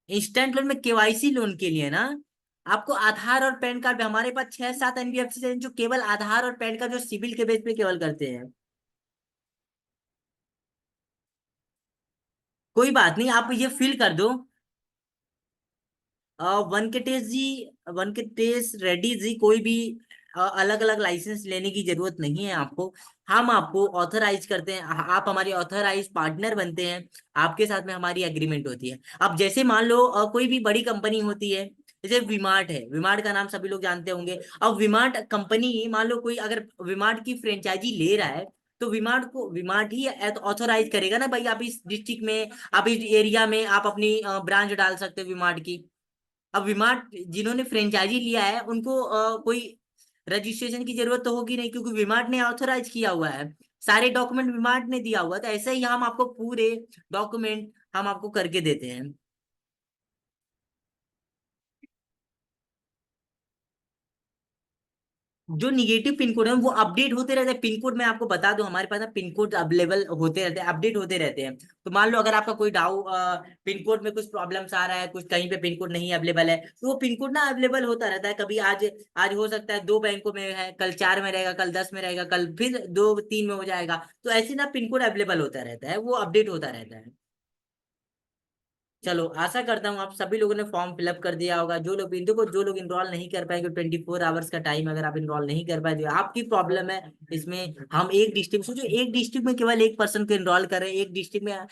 इंस्टेंट लोन में केवाईसी लोन के लिए ना आपको आधार और पैन कार्ड, हमारे पास 6-7 एनबीएफसी हैं जो केवल आधार और पैन कार्ड जो सिविल के बेस पे केवल करते हैं। कोई बात नहीं, आप ये फिल कर दो। वनकेटेश जी, वनकेटेश रेड्डी जी, कोई भी अलग अलग लाइसेंस लेने की जरूरत नहीं है आपको। हम आपको ऑथराइज करते हैं, आप हमारे ऑथराइज पार्टनर बनते हैं, आपके साथ में हमारी एग्रीमेंट होती है। अब जैसे मान लो कोई भी बड़ी कंपनी होती है, जैसे विमार्ट है, विमार्ट का नाम सभी लोग जानते होंगे। अब विमार्ट कंपनी, मान लो कोई अगर विमार्ट की फ्रेंचाइजी ले रहा है, तो विमार्ट को, विमार्ट ही ऑथराइज करेगा ना भाई, आप इस डिस्ट्रिक्ट में, आप इस एरिया में आप अपनी ब्रांच डाल सकते हो विमार्ट की। अब विमार्ट जिन्होंने फ्रेंचाइजी लिया है उनको कोई रजिस्ट्रेशन की जरूरत तो होगी नहीं, क्योंकि विमार्ट ने ऑथराइज किया हुआ है, सारे डॉक्यूमेंट विमार्ट ने दिया हुआ है, तो ऐसे ही हम आपको पूरे डॉक्यूमेंट हम आपको करके देते हैं। जो निगेटिव पिन कोड है वो अपडेट होते रहते हैं। पिन कोड मैं आपको बता दूं, हमारे पास ना पिन कोड अवेलेबल होते रहते हैं, अपडेट होते रहते हैं। तो मान लो अगर आपका कोई डाउट, पिन कोड में कुछ प्रॉब्लम्स आ रहा है, कुछ कहीं पे पिन कोड नहीं अवेलेबल है, तो वो पिन कोड ना अवेलेबल होता रहता है। कभी आज, आज हो सकता है 2 बैंकों में है, कल 4 में रहेगा, कल 10 में रहेगा, कल फिर 2-3 में हो जाएगा, तो ऐसे ना पिन कोड अवेलेबल होता रहता है, वो अपडेट होता रहता है। चलो आशा करता हूँ आप सभी लोगों ने फॉर्म फिलअप कर दिया होगा। जो लोग, देखो जो लोग इनरोल नहीं कर पाएंगे, 24 आवर्स का टाइम, अगर आप इनरोल नहीं कर पाए तो आपकी प्रॉब्लम है। इसमें हम एक डिस्ट्रिक्ट, सोचो एक डिस्ट्रिक्ट में केवल एक पर्सन को इनरोल कर रहे हैं, एक डिस्ट्रिक्ट में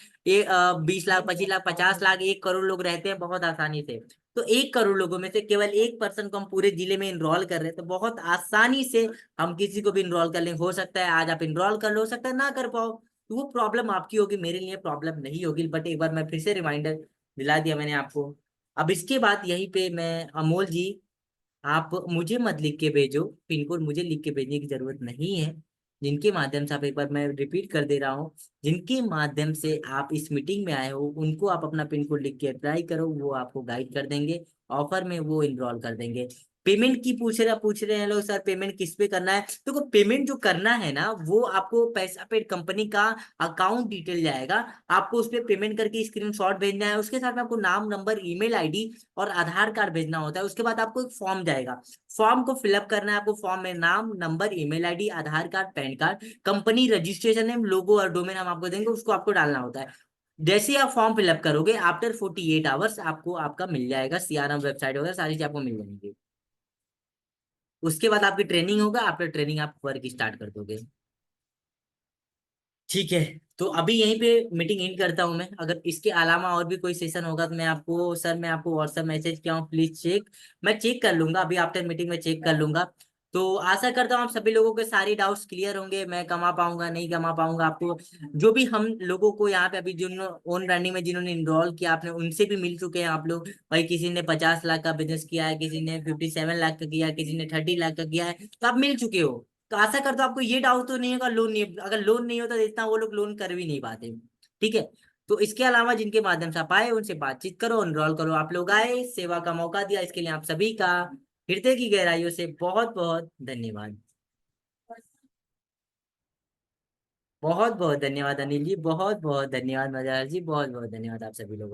20 लाख, 25 लाख, 50 लाख, 1 करोड़ लोग रहते हैं बहुत आसानी से। तो 1 करोड़ लोगों में से केवल एक पर्सन को हम पूरे जिले में इनरोल कर रहे हैं, तो बहुत आसानी से हम किसी को भी इनरोल कर लेंगे। हो सकता है आज आप इनरोल कर लो, हो सकता है ना कर पाओ, तो वो प्रॉब्लम आपकी होगी, मेरे लिए प्रॉब्लम नहीं होगी। बट एक बार मैं फिर से रिमाइंडर दिला दिया मैंने आपको। अब इसके बाद यहीं पे मैं, अमोल जी, आप मुझे मत लिख के भेजो पिन कोड, मुझे लिख के भेजने की जरूरत नहीं है। जिनके माध्यम से आप, एक बार मैं रिपीट कर दे रहा हूँ, जिनके माध्यम से आप इस मीटिंग में आए हो उनको आप अपना पिन कोड लिख के अप्लाई करो, वो आपको गाइड कर देंगे, ऑफर में वो इनरोल कर देंगे। पेमेंट की पूछ रहे हैं लोग, सर पेमेंट किस पे करना है? देखो पेमेंट जो करना है ना, वो आपको पैसा पे कंपनी का अकाउंट डिटेल जाएगा, आपको उस पर पेमेंट करके स्क्रीनशॉट भेजना है, उसके साथ में आपको नाम, नंबर, ईमेल आईडी और आधार कार्ड भेजना होता है। उसके बाद आपको एक फॉर्म जाएगा, फॉर्म को फिलअप करना है आपको। फॉर्म में नाम, number, email ID, Aadhaar card, PAN card, company registration name, logo और डोमेन हम आपको देंगे, उसको आपको डालना होता है। जैसे ही आप फॉर्म फिलअप करोगे, आफ्टर 48 आवर्स आपको आपका मिल जाएगा, सीआरएम वेबसाइट वगैरह सारी चीज आपको मिल जाएंगी। उसके बाद आपकी ट्रेनिंग होगा, आफ्टर ट्रेनिंग आप वर्क स्टार्ट कर दोगे। ठीक है, तो अभी यहीं पे मीटिंग एंड करता हूँ मैं। अगर इसके अलावा और भी कोई सेशन होगा तो मैं आपको सर, मैं आपको व्हाट्सएप मैसेज किया हूँ, प्लीज चेक। मैं चेक कर लूंगा, अभी आफ्टर मीटिंग में चेक कर लूंगा। तो आशा करता हूँ आप सभी लोगों के सारी डाउट्स क्लियर होंगे। मैं कमा पाऊंगा नहीं कमा पाऊंगा, आपको जो भी हम लोगों को यहाँ पे अभी जिन्होंने ओन रनिंग में जिन्होंने इनरोल किया, आपने उनसे भी मिल चुके हैं आप लोग। भाई किसी ने 50 लाख का बिजनेस किया है, किसी ने 57 लाख का किया है, किसी ने 30 लाख का किया है, तो आप मिल चुके हो। तो आशा करता हूँ आपको ये डाउट तो नहीं होगा लोन नहीं, अगर लोन नहीं होता तो इतना वो लोग लोन कर भी नहीं पाते। ठीक है, तो इसके अलावा जिनके माध्यम से आप आए उनसे बातचीत करो, एनरोल करो। आप लोग आए, सेवा का मौका दिया, इसके लिए आप सभी का हृदय की गहराइयों से बहुत बहुत धन्यवाद। बहुत बहुत धन्यवाद अनिल जी, बहुत बहुत धन्यवाद मजार जी, बहुत बहुत धन्यवाद आप सभी लोगों को।